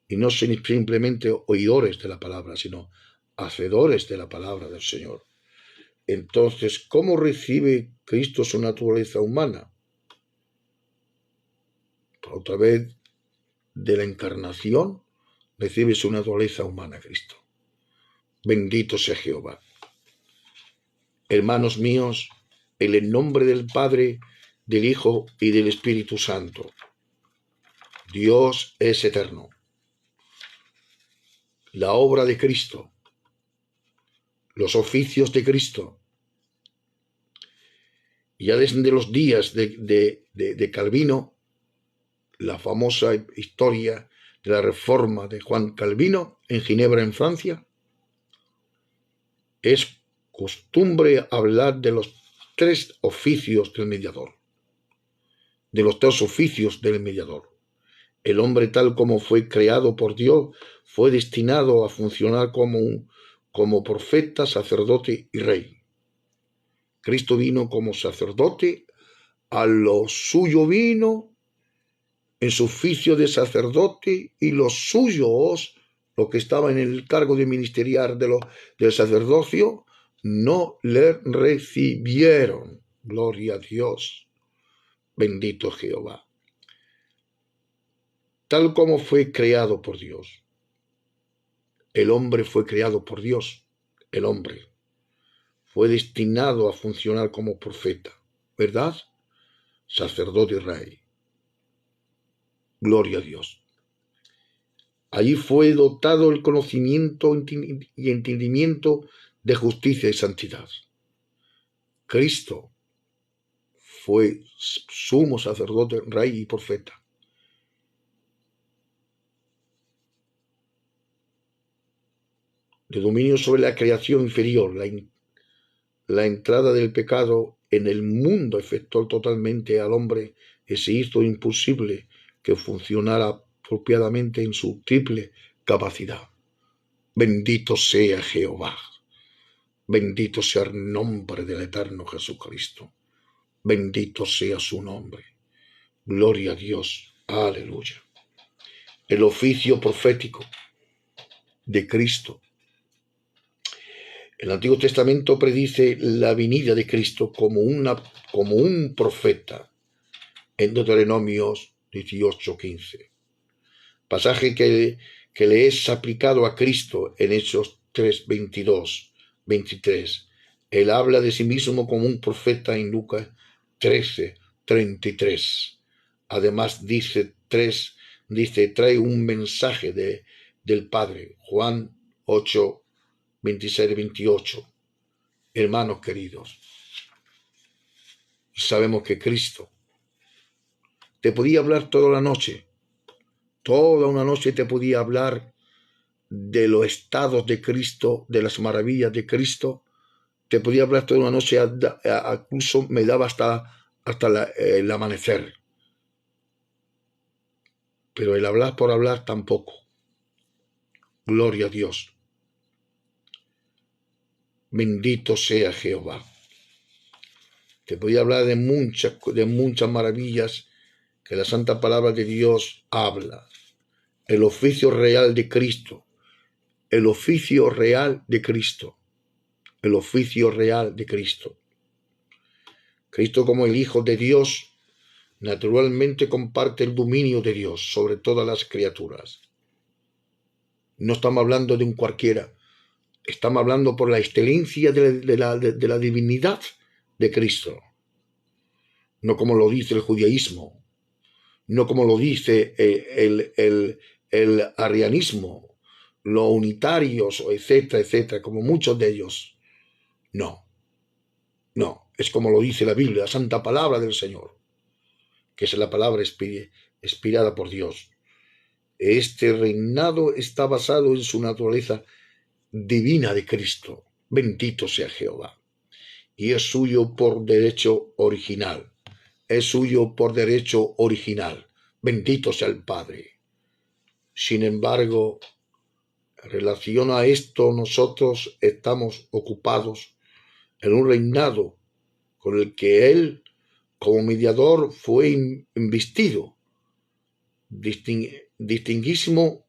y no ser simplemente oidores de la palabra, sino hacedores de la palabra del Señor. Entonces, ¿cómo recibe Cristo su naturaleza humana? A través de la encarnación recibe su naturaleza humana Cristo. Bendito sea Jehová. Hermanos míos, en el nombre del Padre, del Hijo y del Espíritu Santo, Dios es eterno. La obra de Cristo, los oficios de Cristo, ya desde los días de Calvino, la famosa historia de la reforma de Juan Calvino en Ginebra, en Francia, es costumbre hablar de los tres oficios del mediador, de los tres oficios del mediador. El hombre, tal como fue creado por Dios, fue destinado a funcionar como profeta, sacerdote y rey. Cristo vino como sacerdote, a lo suyo vino en su oficio de sacerdote, y los suyos, los que estaban en el cargo de ministerial del sacerdocio, no le recibieron. Gloria a Dios. Bendito Jehová. Tal como fue creado por Dios. El hombre fue creado por Dios. El hombre fue destinado a funcionar como profeta. ¿verdad? Sacerdote y rey. Gloria a Dios. Allí fue dotado el conocimiento y entendimiento de justicia y santidad. Cristo fue sumo sacerdote, rey y profeta. De dominio sobre la creación inferior, la entrada del pecado en el mundo afectó totalmente al hombre y se hizo imposible que funcionara apropiadamente en su triple capacidad. Bendito sea Jehová. Bendito sea el nombre del eterno Jesucristo. Bendito sea su nombre. Gloria a Dios. Aleluya. El oficio profético de Cristo. El Antiguo Testamento predice la venida de Cristo como un profeta en Deuteronomio 18:15. Pasaje que le es aplicado a Cristo en Hechos 3:22, 23. Él habla de sí mismo como un profeta en Lucas 13:33. Además dice, trae un mensaje del Padre. Juan 8:26-28. Hermanos queridos, sabemos que Cristo te podía hablar toda una noche te podía hablar de los estados de Cristo, de las maravillas de Cristo, te podía hablar toda una noche, incluso me daba hasta el amanecer. Pero el hablar por hablar tampoco. Gloria a Dios. Bendito sea Jehová. Te podía hablar de muchas maravillas que la santa palabra de Dios habla. El oficio real de Cristo. El oficio real de Cristo. El oficio real de Cristo. Cristo, como el Hijo de Dios, naturalmente comparte el dominio de Dios sobre todas las criaturas. No estamos hablando de un cualquiera. Estamos hablando por la excelencia de la divinidad de Cristo. No como lo dice el judaísmo. No como lo dice el arrianismo, los unitarios, etcétera, etcétera, como muchos de ellos. No, es como lo dice la Biblia, la santa palabra del Señor, que es la palabra inspirada por Dios. Este reinado está basado en su naturaleza divina de Cristo. Bendito sea Jehová. Y es suyo por derecho original. Es suyo por derecho original. Bendito sea el Padre. Sin embargo, en relación a esto, nosotros estamos ocupados en un reinado con el que Él, como mediador, fue investido. Distinguísimo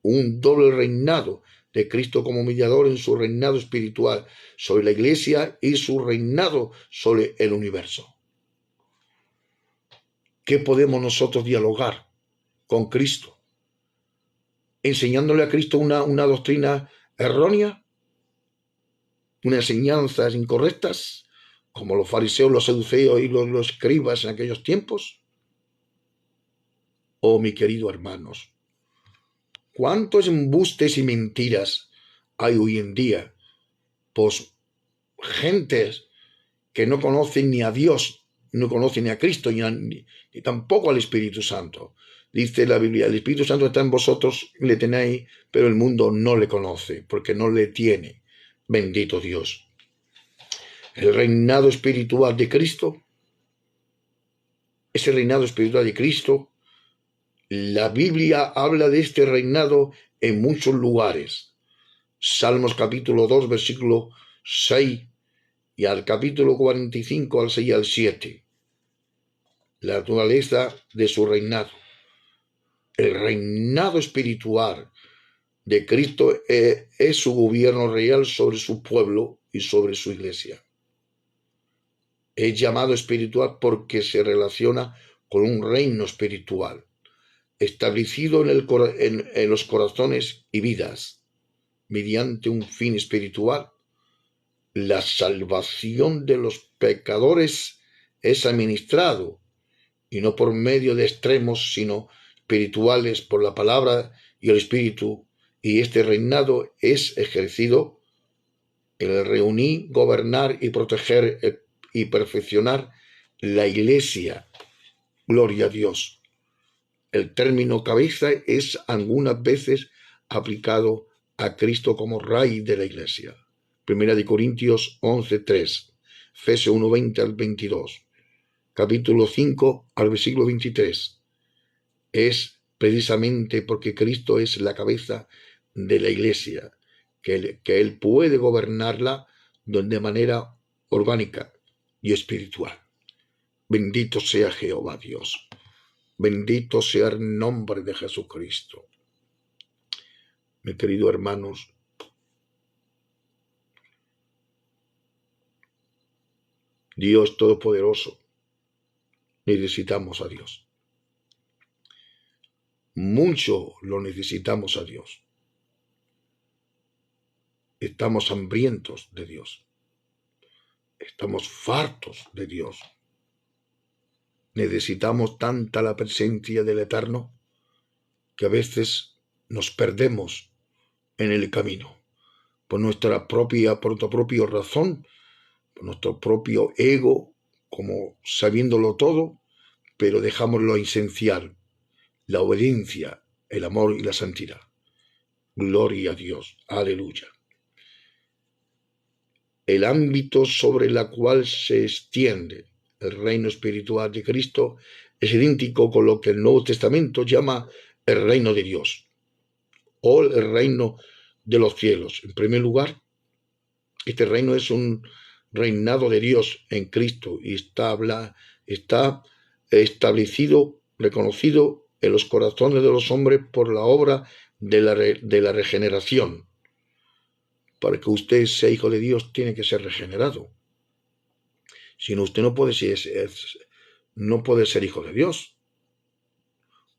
un doble reinado de Cristo como mediador en su reinado espiritual sobre la Iglesia y su reinado sobre el universo. ¿Qué podemos nosotros dialogar con Cristo? ¿Enseñándole a Cristo una doctrina errónea? ¿Unas enseñanzas incorrectas? Como los fariseos, los saduceos y los escribas en aquellos tiempos. Oh, mi querido hermanos, cuántos embustes y mentiras hay hoy en día, pues gentes que no conocen ni a Dios, no conocen ni a Cristo, ni tampoco al Espíritu Santo. Dice la Biblia, el Espíritu Santo está en vosotros, le tenéis, pero el mundo no le conoce, porque no le tiene. Bendito Dios. El reinado espiritual de Cristo, ese reinado espiritual de Cristo, la Biblia habla de este reinado en muchos lugares. Salmos capítulo 2, versículo 6 y al capítulo 45, al 6 y al 7. La naturaleza de su reinado. El reinado espiritual de Cristo es su gobierno real sobre su pueblo y sobre su iglesia. Es llamado espiritual porque se relaciona con un reino espiritual establecido en los corazones y vidas mediante un fin espiritual, la salvación de los pecadores es administrado, y no por medio de extremos, sino espirituales por la palabra y el espíritu, y este reinado es ejercido el reunir, gobernar y proteger y perfeccionar la iglesia. Gloria a Dios. El término cabeza es algunas veces aplicado a Cristo como rey de la iglesia. Primera de Corintios 11:3, Efesios 1:20 al 22, capítulo 5 al versículo 23. Es precisamente porque Cristo es la cabeza de la iglesia, que Él puede gobernarla de manera orgánica y espiritual. Bendito sea Jehová Dios. Bendito sea el nombre de Jesucristo. Mis queridos hermanos, Dios Todopoderoso, necesitamos a Dios. Mucho lo necesitamos a Dios. Estamos hambrientos de Dios. Estamos fartos de Dios. Necesitamos tanta la presencia del Eterno que a veces nos perdemos en el camino por nuestra propia razón, por nuestro propio ego, como sabiéndolo todo, pero dejamos lo esencial, la obediencia, el amor y la santidad. Gloria a Dios. Aleluya. El ámbito sobre el cual se extiende el reino espiritual de Cristo es idéntico con lo que el Nuevo Testamento llama el reino de Dios o el reino de los cielos. En primer lugar, este reino es un reinado de Dios en Cristo y está establecido, reconocido en los corazones de los hombres por la obra de la regeneración. Para que usted sea hijo de Dios, tiene que ser regenerado. Si no, usted no puede ser hijo de Dios.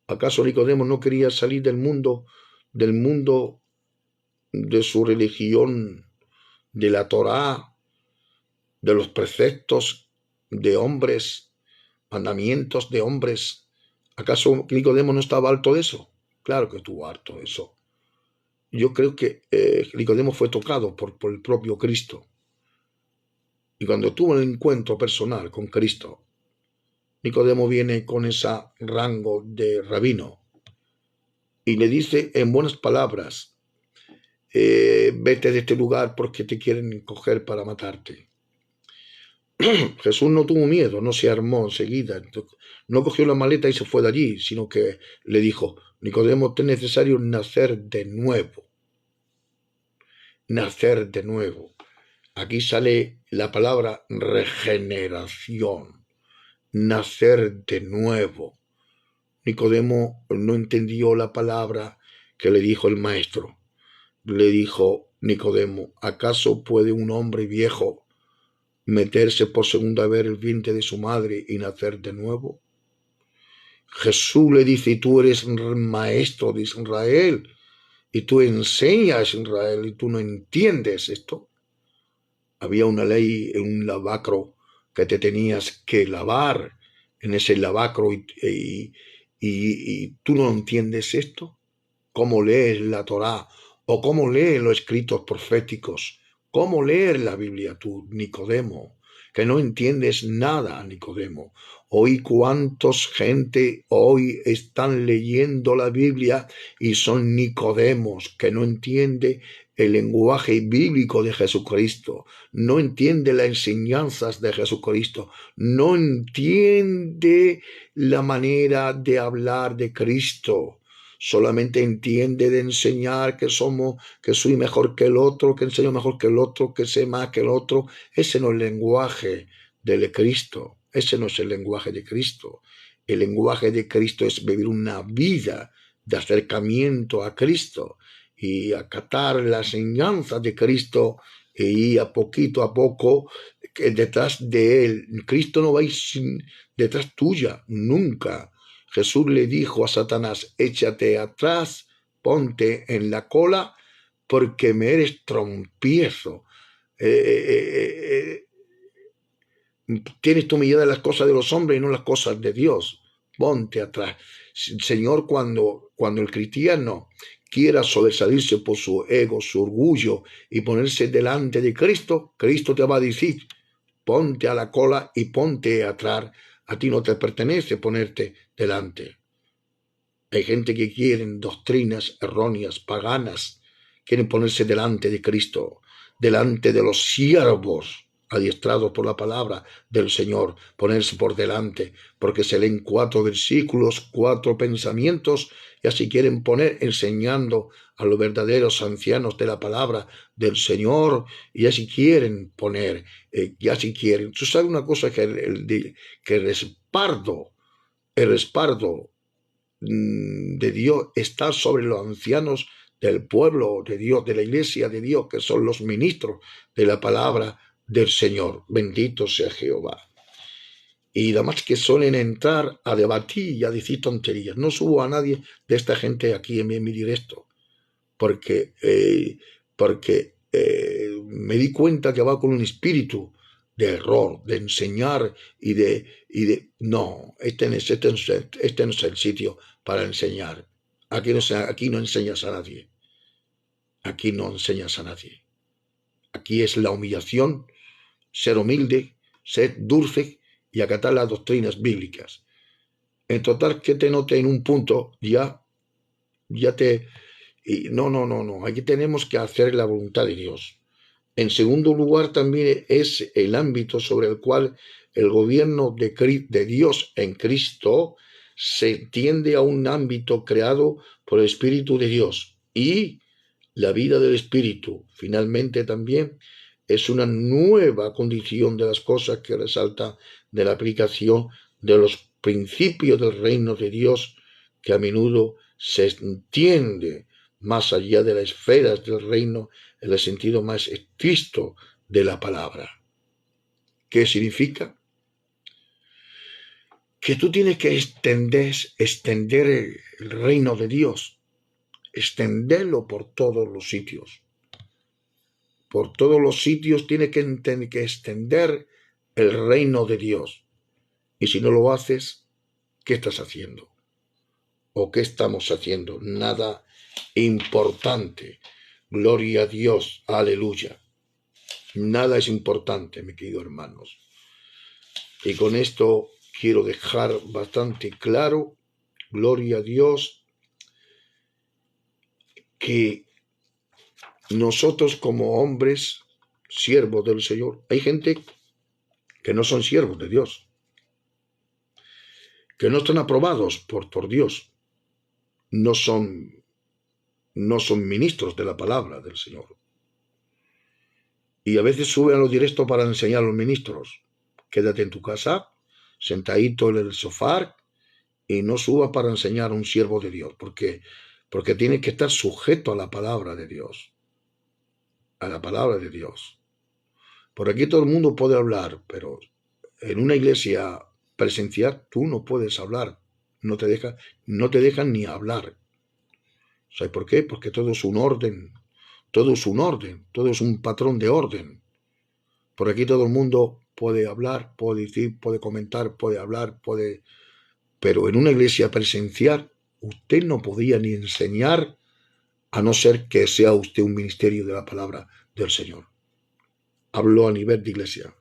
¿Acaso Nicodemo no quería salir del mundo de su religión, de la Torá, de los preceptos de hombres, mandamientos de hombres? ¿Acaso Nicodemo no estaba harto de eso? Claro que estuvo harto de eso. Yo creo que Nicodemo fue tocado por el propio Cristo. Y cuando tuvo el encuentro personal con Cristo, Nicodemo viene con ese rango de rabino y le dice en buenas palabras, vete de este lugar porque te quieren coger para matarte. Jesús no tuvo miedo, no se armó enseguida, no cogió la maleta y se fue de allí, sino que le dijo, Nicodemo, es necesario nacer de nuevo. Nacer de nuevo. Aquí sale la palabra regeneración. Nacer de nuevo. Nicodemo no entendió la palabra que le dijo el maestro. Le dijo Nicodemo, ¿acaso puede un hombre viejo meterse por segunda vez el vientre de su madre y nacer de nuevo? Jesús le dice, tú eres maestro de Israel y tú enseñas a Israel y tú no entiendes esto. Había una ley en un lavacro que te tenías que lavar en ese lavacro y tú no entiendes esto. ¿Cómo lees la Torá? ¿O cómo lees los escritos proféticos? ¿Cómo lees la Biblia tú, Nicodemo? Que no entiendes nada, Nicodemo. Hoy cuántos gente hoy están leyendo la Biblia y son Nicodemos, que no entiende el lenguaje bíblico de Jesucristo, no entiende las enseñanzas de Jesucristo, no entiende la manera de hablar de Cristo. Solamente entiende de enseñar que soy mejor que el otro, que enseño mejor que el otro, que sé más que el otro. Ese no es el lenguaje de Cristo. Ese no es el lenguaje de Cristo. El lenguaje de Cristo es vivir una vida de acercamiento a Cristo y acatar las enseñanzas de Cristo e ir a poco detrás de Él. Cristo no va a ir detrás tuya, nunca. Jesús le dijo a Satanás, échate atrás, ponte en la cola, porque me eres trompiezo. Tienes tu mirada en las cosas de los hombres y no en las cosas de Dios. Ponte atrás. Señor, cuando el cristiano quiera sobresalirse por su ego, su orgullo y ponerse delante de Cristo, Cristo te va a decir, ponte a la cola y ponte atrás. A ti no te pertenece ponerte delante. Hay gente que quieren doctrinas erróneas, paganas, quieren ponerse delante de Cristo, delante de los siervos adiestrados por la palabra del Señor, ponerse por delante, porque se leen 4 versículos, 4 pensamientos, y así quieren poner enseñando a los verdaderos ancianos de la palabra del Señor, y así quieren poner, y así quieren. Tú sabes una cosa, que el respaldo de Dios está sobre los ancianos del pueblo de Dios, de la iglesia de Dios, que son los ministros de la palabra del Señor. Bendito sea Jehová. Y además que suelen entrar a debatir y a decir tonterías. No subo a nadie de esta gente aquí en mi directo, porque, me di cuenta que va con un espíritu de error, de enseñar no, este no es el sitio para enseñar. Aquí no enseñas a nadie. Aquí no enseñas a nadie. Aquí es la humillación, ser humilde, ser dulce y acatar las doctrinas bíblicas. En total, que te note en un punto, ya te... No. Aquí tenemos que hacer la voluntad de Dios. En segundo lugar, también es el ámbito sobre el cual el gobierno de Dios en Cristo se tiende a un ámbito creado por el Espíritu de Dios. Y la vida del Espíritu, finalmente, también es una nueva condición de las cosas que resalta de la aplicación de los principios del reino de Dios, que a menudo se entiende más allá de las esferas del reino en el sentido más estricto de la palabra. ¿Qué significa? Que tú tienes que extender el reino de Dios, extenderlo por todos los sitios. Por todos los sitios tienes que extender el reino de Dios. Y si no lo haces, ¿qué estás haciendo? ¿O qué estamos haciendo? Nada importante. Gloria a Dios, aleluya. Nada es importante, mis queridos hermanos. Y con esto quiero dejar bastante claro, gloria a Dios, que nosotros como hombres, siervos del Señor, hay gente que no son siervos de Dios, que no están aprobados por Dios, no son ministros de la palabra del Señor. Y a veces suben a lo directo para enseñar a los ministros. Quédate en tu casa, sentadito en el sofá, y no suba para enseñar a un siervo de Dios. ¿Por qué? Porque tiene que estar sujeto a la palabra de Dios. A la palabra de Dios. Por aquí todo el mundo puede hablar, pero en una iglesia presencial tú no puedes hablar. No te dejan ni hablar. ¿Sabes por qué? Porque todo es un orden. Todo es un orden. Todo es un patrón de orden. Por aquí todo el mundo puede hablar, puede decir, puede comentar, puede hablar, puede... Pero en una iglesia presencial usted no podía ni enseñar, a no ser que sea usted un ministerio de la palabra del Señor. Habló a nivel de iglesia.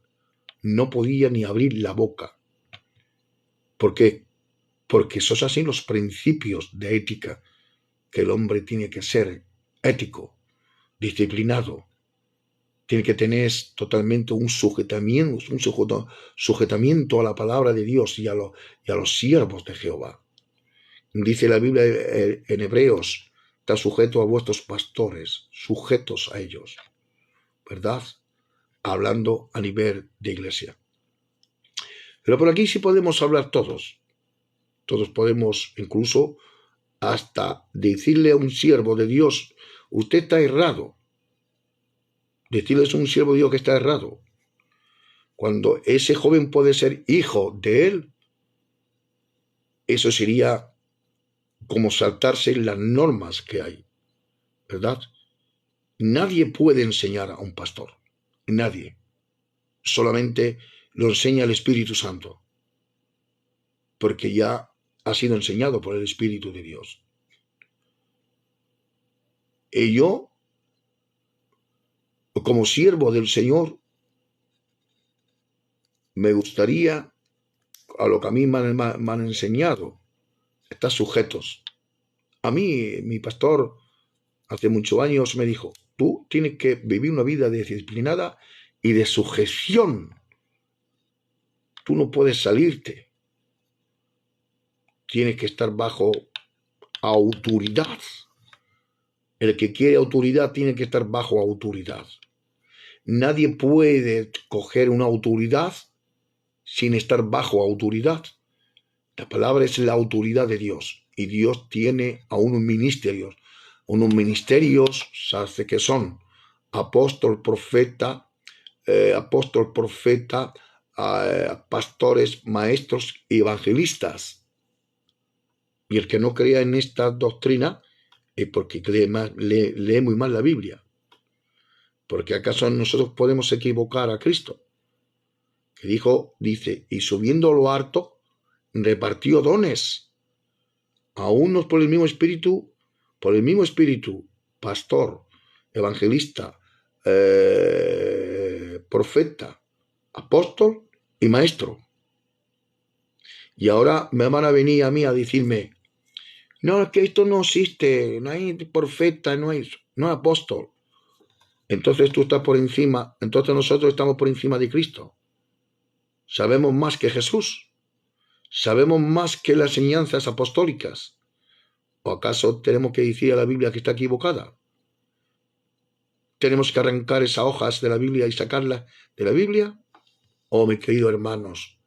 No podía ni abrir la boca. ¿Por qué? Porque esos son así los principios de ética, que el hombre tiene que ser ético, disciplinado, tiene que tener totalmente un sujetamiento a la palabra de Dios y a los siervos de Jehová. Dice la Biblia en Hebreos, está sujeto a vuestros pastores, sujetos a ellos, ¿verdad? Hablando a nivel de iglesia. Pero por aquí sí podemos hablar todos. Todos podemos incluso hasta decirle a un siervo de Dios, usted está errado. Decirle a un siervo de Dios que está errado. Cuando ese joven puede ser hijo de él, eso sería como saltarse las normas que hay, ¿verdad? Nadie puede enseñar a un pastor. Nadie. Solamente lo enseña el Espíritu Santo, porque ya ha sido enseñado por el Espíritu de Dios. Y yo, como siervo del Señor, me gustaría, a lo que a mí me han enseñado, estar sujetos. A mí, mi pastor, hace muchos años me dijo, tú tienes que vivir una vida disciplinada y de sujeción. Tú no puedes salirte. Tienes que estar bajo autoridad. El que quiere autoridad tiene que estar bajo autoridad. Nadie puede coger una autoridad sin estar bajo autoridad. La palabra es la autoridad de Dios. Y Dios tiene a unos ministerios. Unos ministerios, ¿sabes qué son? Apóstol, profeta, pastores, maestros y evangelistas. Y el que no crea en esta doctrina es porque lee muy mal la Biblia. Porque acaso nosotros podemos equivocar a Cristo, que dice, y subiendo a lo harto, repartió dones a unos por el mismo espíritu, pastor, evangelista, profeta, apóstol y maestro. Y ahora me van a venir a mí a decirme, no, es que esto no existe, no hay profeta, no hay apóstol. Entonces tú estás por encima, entonces nosotros estamos por encima de Cristo. Sabemos más que Jesús. Sabemos más que las enseñanzas apostólicas. ¿O acaso tenemos que decir a la Biblia que está equivocada? ¿Tenemos que arrancar esas hojas de la Biblia y sacarlas de la Biblia? Oh, mis queridos hermanos,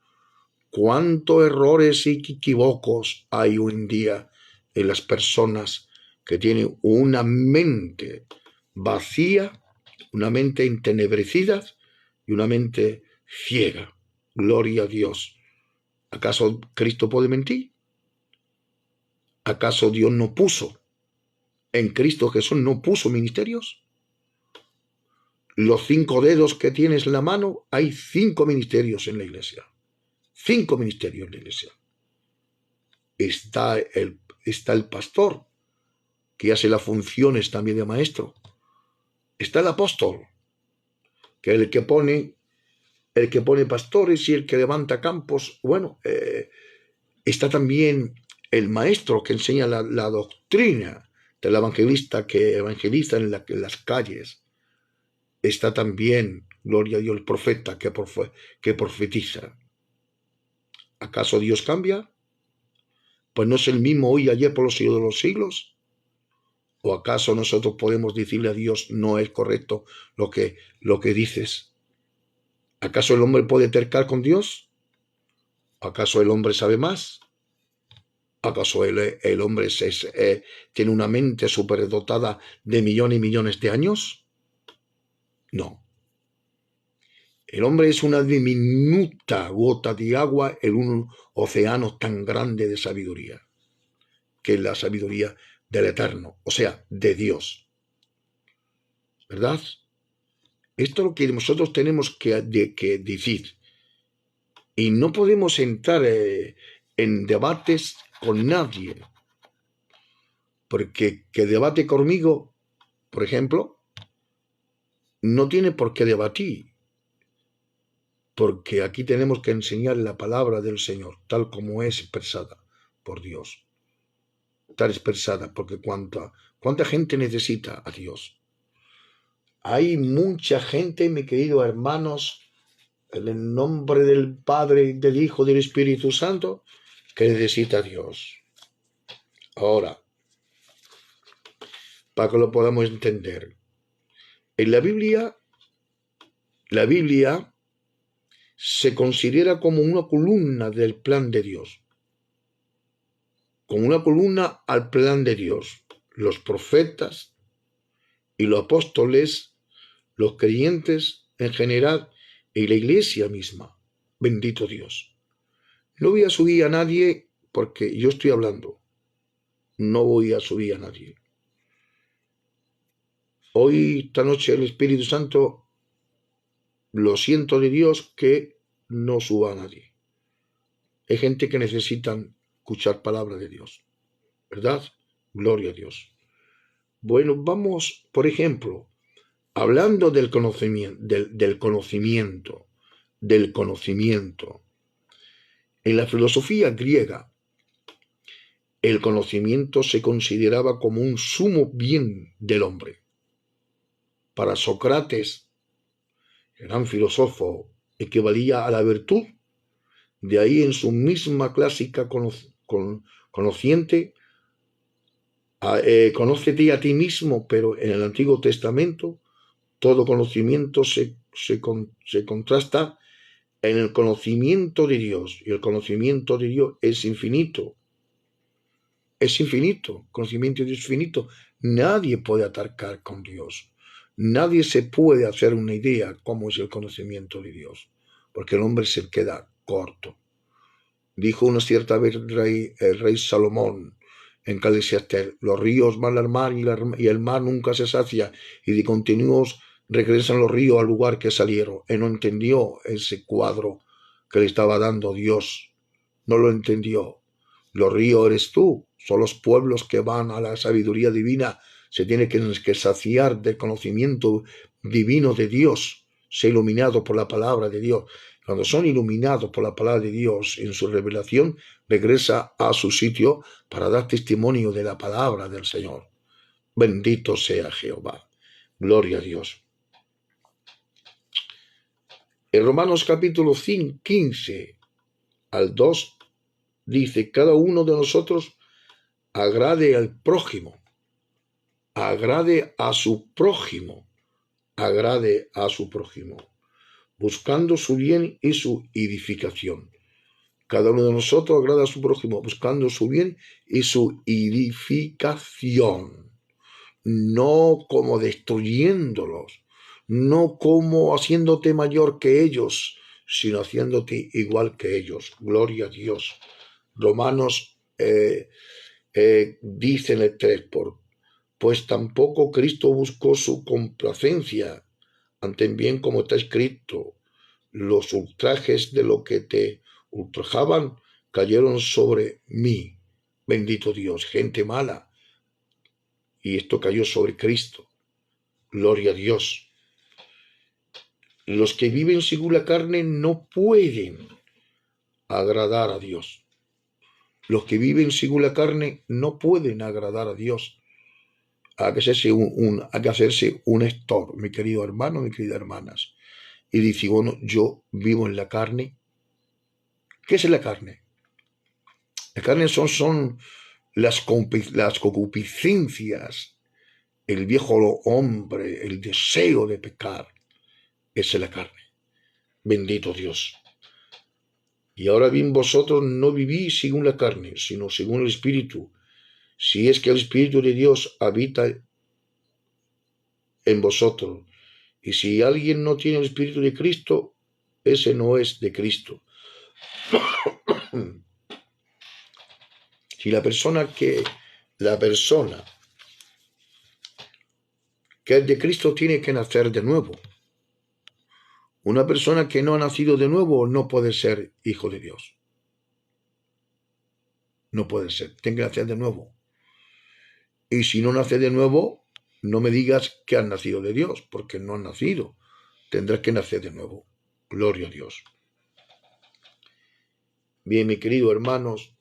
cuántos errores y equívocos hay hoy en día en las personas que tienen una mente vacía, una mente entenebrecida y una mente ciega. Gloria a Dios. ¿Acaso Cristo puede mentir? ¿Acaso Dios no puso en Cristo Jesús, no puso ministerios? Los 5 dedos que tienes en la mano, hay 5 ministerios en la iglesia. 5 ministerios en la iglesia. Está el pastor, que hace las funciones también de maestro. Está el apóstol, que es el que pone pastores y el que levanta campos. Bueno, está también el maestro que enseña la doctrina del evangelista que evangeliza en las calles. Está también, gloria a Dios, el profeta que profetiza. ¿Acaso Dios cambia? Pues no es el mismo hoy y ayer por los siglos de los siglos. ¿O acaso nosotros podemos decirle a Dios no es correcto lo que dices? ¿Acaso el hombre puede tercar con Dios? ¿Acaso el hombre sabe más? ¿Acaso el hombre tiene una mente superdotada de millones y millones de años? No. El hombre es una diminuta gota de agua en un océano tan grande de sabiduría, que es la sabiduría del Eterno, o sea, de Dios. ¿Verdad? Esto es lo que nosotros tenemos que decir. Y no podemos entrar en debates con nadie. Porque que debate conmigo, por ejemplo, no tiene por qué debatir. Porque aquí tenemos que enseñar la palabra del Señor, tal como es expresada por Dios. Tal expresada, porque cuánta gente necesita a Dios. Hay mucha gente, mis queridos hermanos, en el nombre del Padre, del Hijo, del Espíritu Santo, que necesita a Dios. Ahora, para que lo podamos entender, en la Biblia se considera como una columna del plan de Dios, como una columna al plan de Dios. Los profetas y los apóstoles, los creyentes en general y la iglesia misma. Bendito Dios. No voy a subir a nadie porque yo estoy hablando. No voy a subir a nadie. Hoy, esta noche, el Espíritu Santo, lo siento de Dios, que no suba a nadie. Hay gente que necesitan escuchar palabra de Dios, ¿verdad? Gloria a Dios. Bueno, vamos, por ejemplo, hablando del conocimiento. En la filosofía griega, el conocimiento se consideraba como un sumo bien del hombre. Para Sócrates, gran filósofo, equivalía a la virtud. De ahí en su misma clásica conociente, conócete a ti mismo, pero en el Antiguo Testamento todo conocimiento se contrasta en el conocimiento de Dios, y el conocimiento de Dios es infinito. Es infinito, conocimiento de Dios es infinito. Nadie puede atacar con Dios. Nadie se puede hacer una idea cómo es el conocimiento de Dios, porque el hombre se queda corto. Dijo una cierta vez el rey Salomón en Eclesiastés: los ríos van al mar y el mar nunca se sacia, y de continuos regresan los ríos al lugar que salieron. Él no entendió ese cuadro que le estaba dando Dios. No lo entendió. Los ríos eres tú. Son los pueblos que van a la sabiduría divina. Se tiene que saciar del conocimiento divino de Dios. Ser iluminado por la palabra de Dios. Cuando son iluminados por la palabra de Dios en su revelación, regresa a su sitio para dar testimonio de la palabra del Señor. Bendito sea Jehová. Gloria a Dios. En Romanos capítulo 15 al 2 dice: cada uno de nosotros agrade al prójimo, agrade a su prójimo, agrade a su prójimo, buscando su bien y su edificación. Cada uno de nosotros agrada a su prójimo, buscando su bien y su edificación, no como destruyéndolos, no como haciéndote mayor que ellos, sino haciéndote igual que ellos. Gloria a Dios. Romanos dice en el 3, pues tampoco Cristo buscó su complacencia, antes bien, como está escrito: los ultrajes de lo que te ultrajaban cayeron sobre mí. Bendito Dios, gente mala. Y esto cayó sobre Cristo. Gloria a Dios. Los que viven según la carne no pueden agradar a Dios. Los que viven según la carne no pueden agradar a Dios. Hay que hacerse un stop, mi querido hermano, mi queridas hermanas. Y dice: bueno, yo vivo en la carne. ¿Qué es la carne? La carne son las concupiscencias, el viejo hombre, el deseo de pecar. Esa es la carne. Bendito Dios. Y ahora bien, vosotros no vivís según la carne, sino según el Espíritu, si es que el Espíritu de Dios habita en vosotros. Y si alguien no tiene el Espíritu de Cristo, ese no es de Cristo. Si la persona que es de Cristo tiene que nacer de nuevo. Una persona que no ha nacido de nuevo no puede ser hijo de Dios. No puede ser. Tiene que nacer de nuevo. Y si no nace de nuevo, no me digas que has nacido de Dios, porque no has nacido. Tendrás que nacer de nuevo. Gloria a Dios. Bien, mis queridos hermanos,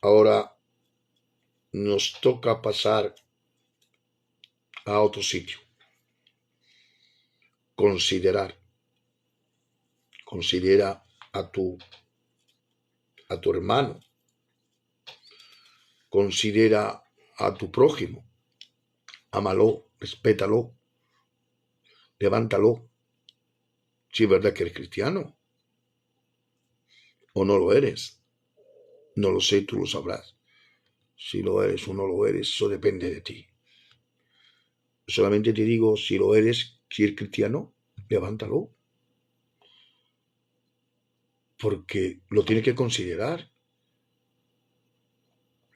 ahora nos toca pasar a otro sitio. Considera a tu hermano. Considera a tu prójimo. Ámalo, respétalo, levántalo. Si es verdad que eres cristiano o no lo eres. No lo sé, tú lo sabrás. Si lo eres o no lo eres, eso depende de ti. Solamente te digo, si lo eres, si eres cristiano, levántalo. Porque lo tienes que considerar.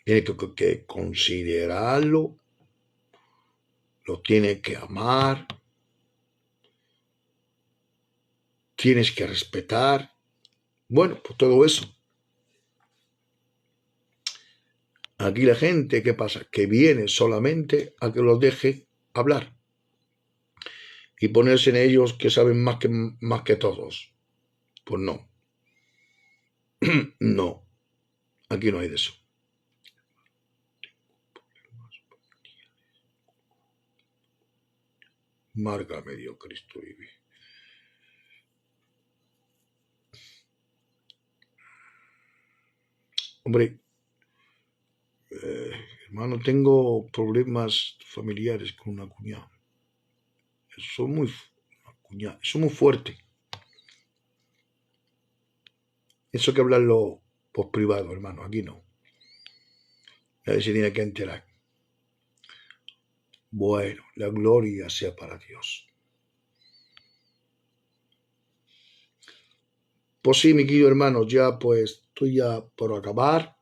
Tienes que considerarlo. Lo tienes que amar. Tienes que respetar. Bueno, pues todo eso. Aquí la gente, ¿qué pasa? Que viene solamente a que los deje hablar y ponerse en ellos que saben más que todos. Pues no, no, aquí no hay de eso. Márgame Dios, Cristo vive. Hombre, hermano, tengo problemas familiares con una cuñada. Eso es muy fuerte. Eso hay que hablarlo por privado, hermano, aquí no. Nadie se tiene que enterar. Bueno, la gloria sea para Dios. Pues sí, mi querido hermano, ya pues estoy ya por acabar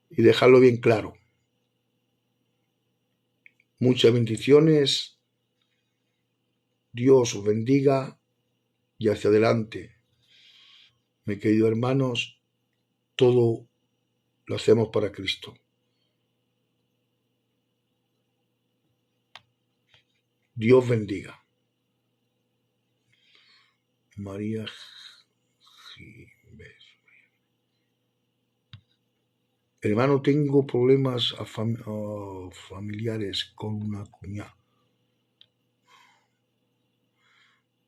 y dejarlo bien claro. Muchas bendiciones. Dios os bendiga y hacia adelante. Mis queridos hermanos, todo lo hacemos para Cristo. Dios bendiga. María Jiménez. Hermano, tengo problemas familiares con una cuñada.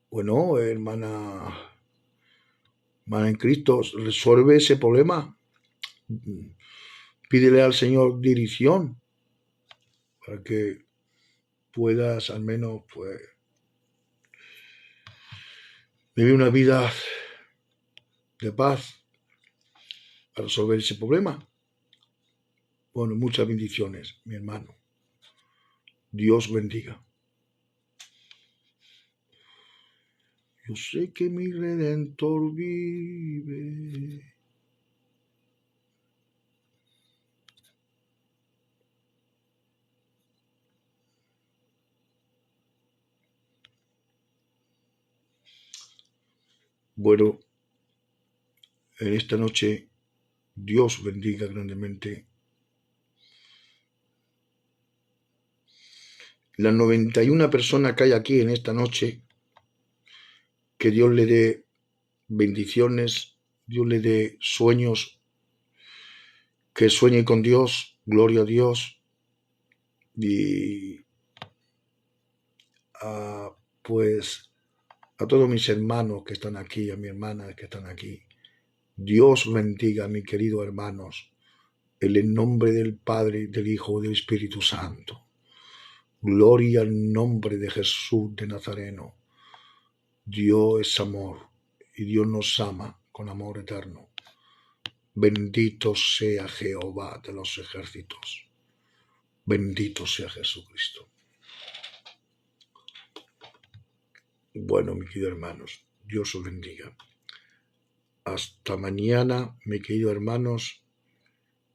Bueno, hermana en Cristo, resuelve ese problema. Pídele al Señor dirección para que puedas al menos pues vivir una vida de paz para resolver ese problema. Bueno, muchas bendiciones, mi hermano. Dios bendiga. Yo sé que mi Redentor vive. Bueno, en esta noche Dios bendiga grandemente las 91 personas que hay aquí en esta noche. Que Dios le dé bendiciones, Dios le dé sueños, que sueñe con Dios, gloria a Dios. Y pues a todos mis hermanos que están aquí, a mi hermana que están aquí, Dios bendiga a mis queridos hermanos, en el nombre del Padre, del Hijo y del Espíritu Santo. Gloria al nombre de Jesús de Nazareno. Dios es amor y Dios nos ama con amor eterno. Bendito sea Jehová de los ejércitos. Bendito sea Jesucristo. Bueno, mis queridos hermanos, Dios os bendiga. Hasta mañana, mis queridos hermanos,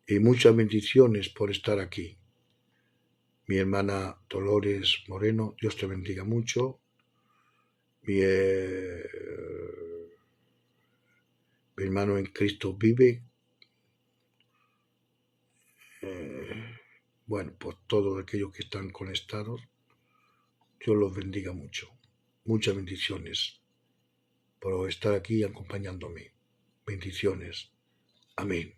y muchas bendiciones por estar aquí. Mi hermana Dolores Moreno, Dios te bendiga mucho. Mi hermano en Cristo vive. Bueno, pues todos aquellos que están conectados, Dios los bendiga mucho. Muchas bendiciones por estar aquí acompañándome. Bendiciones. Amén.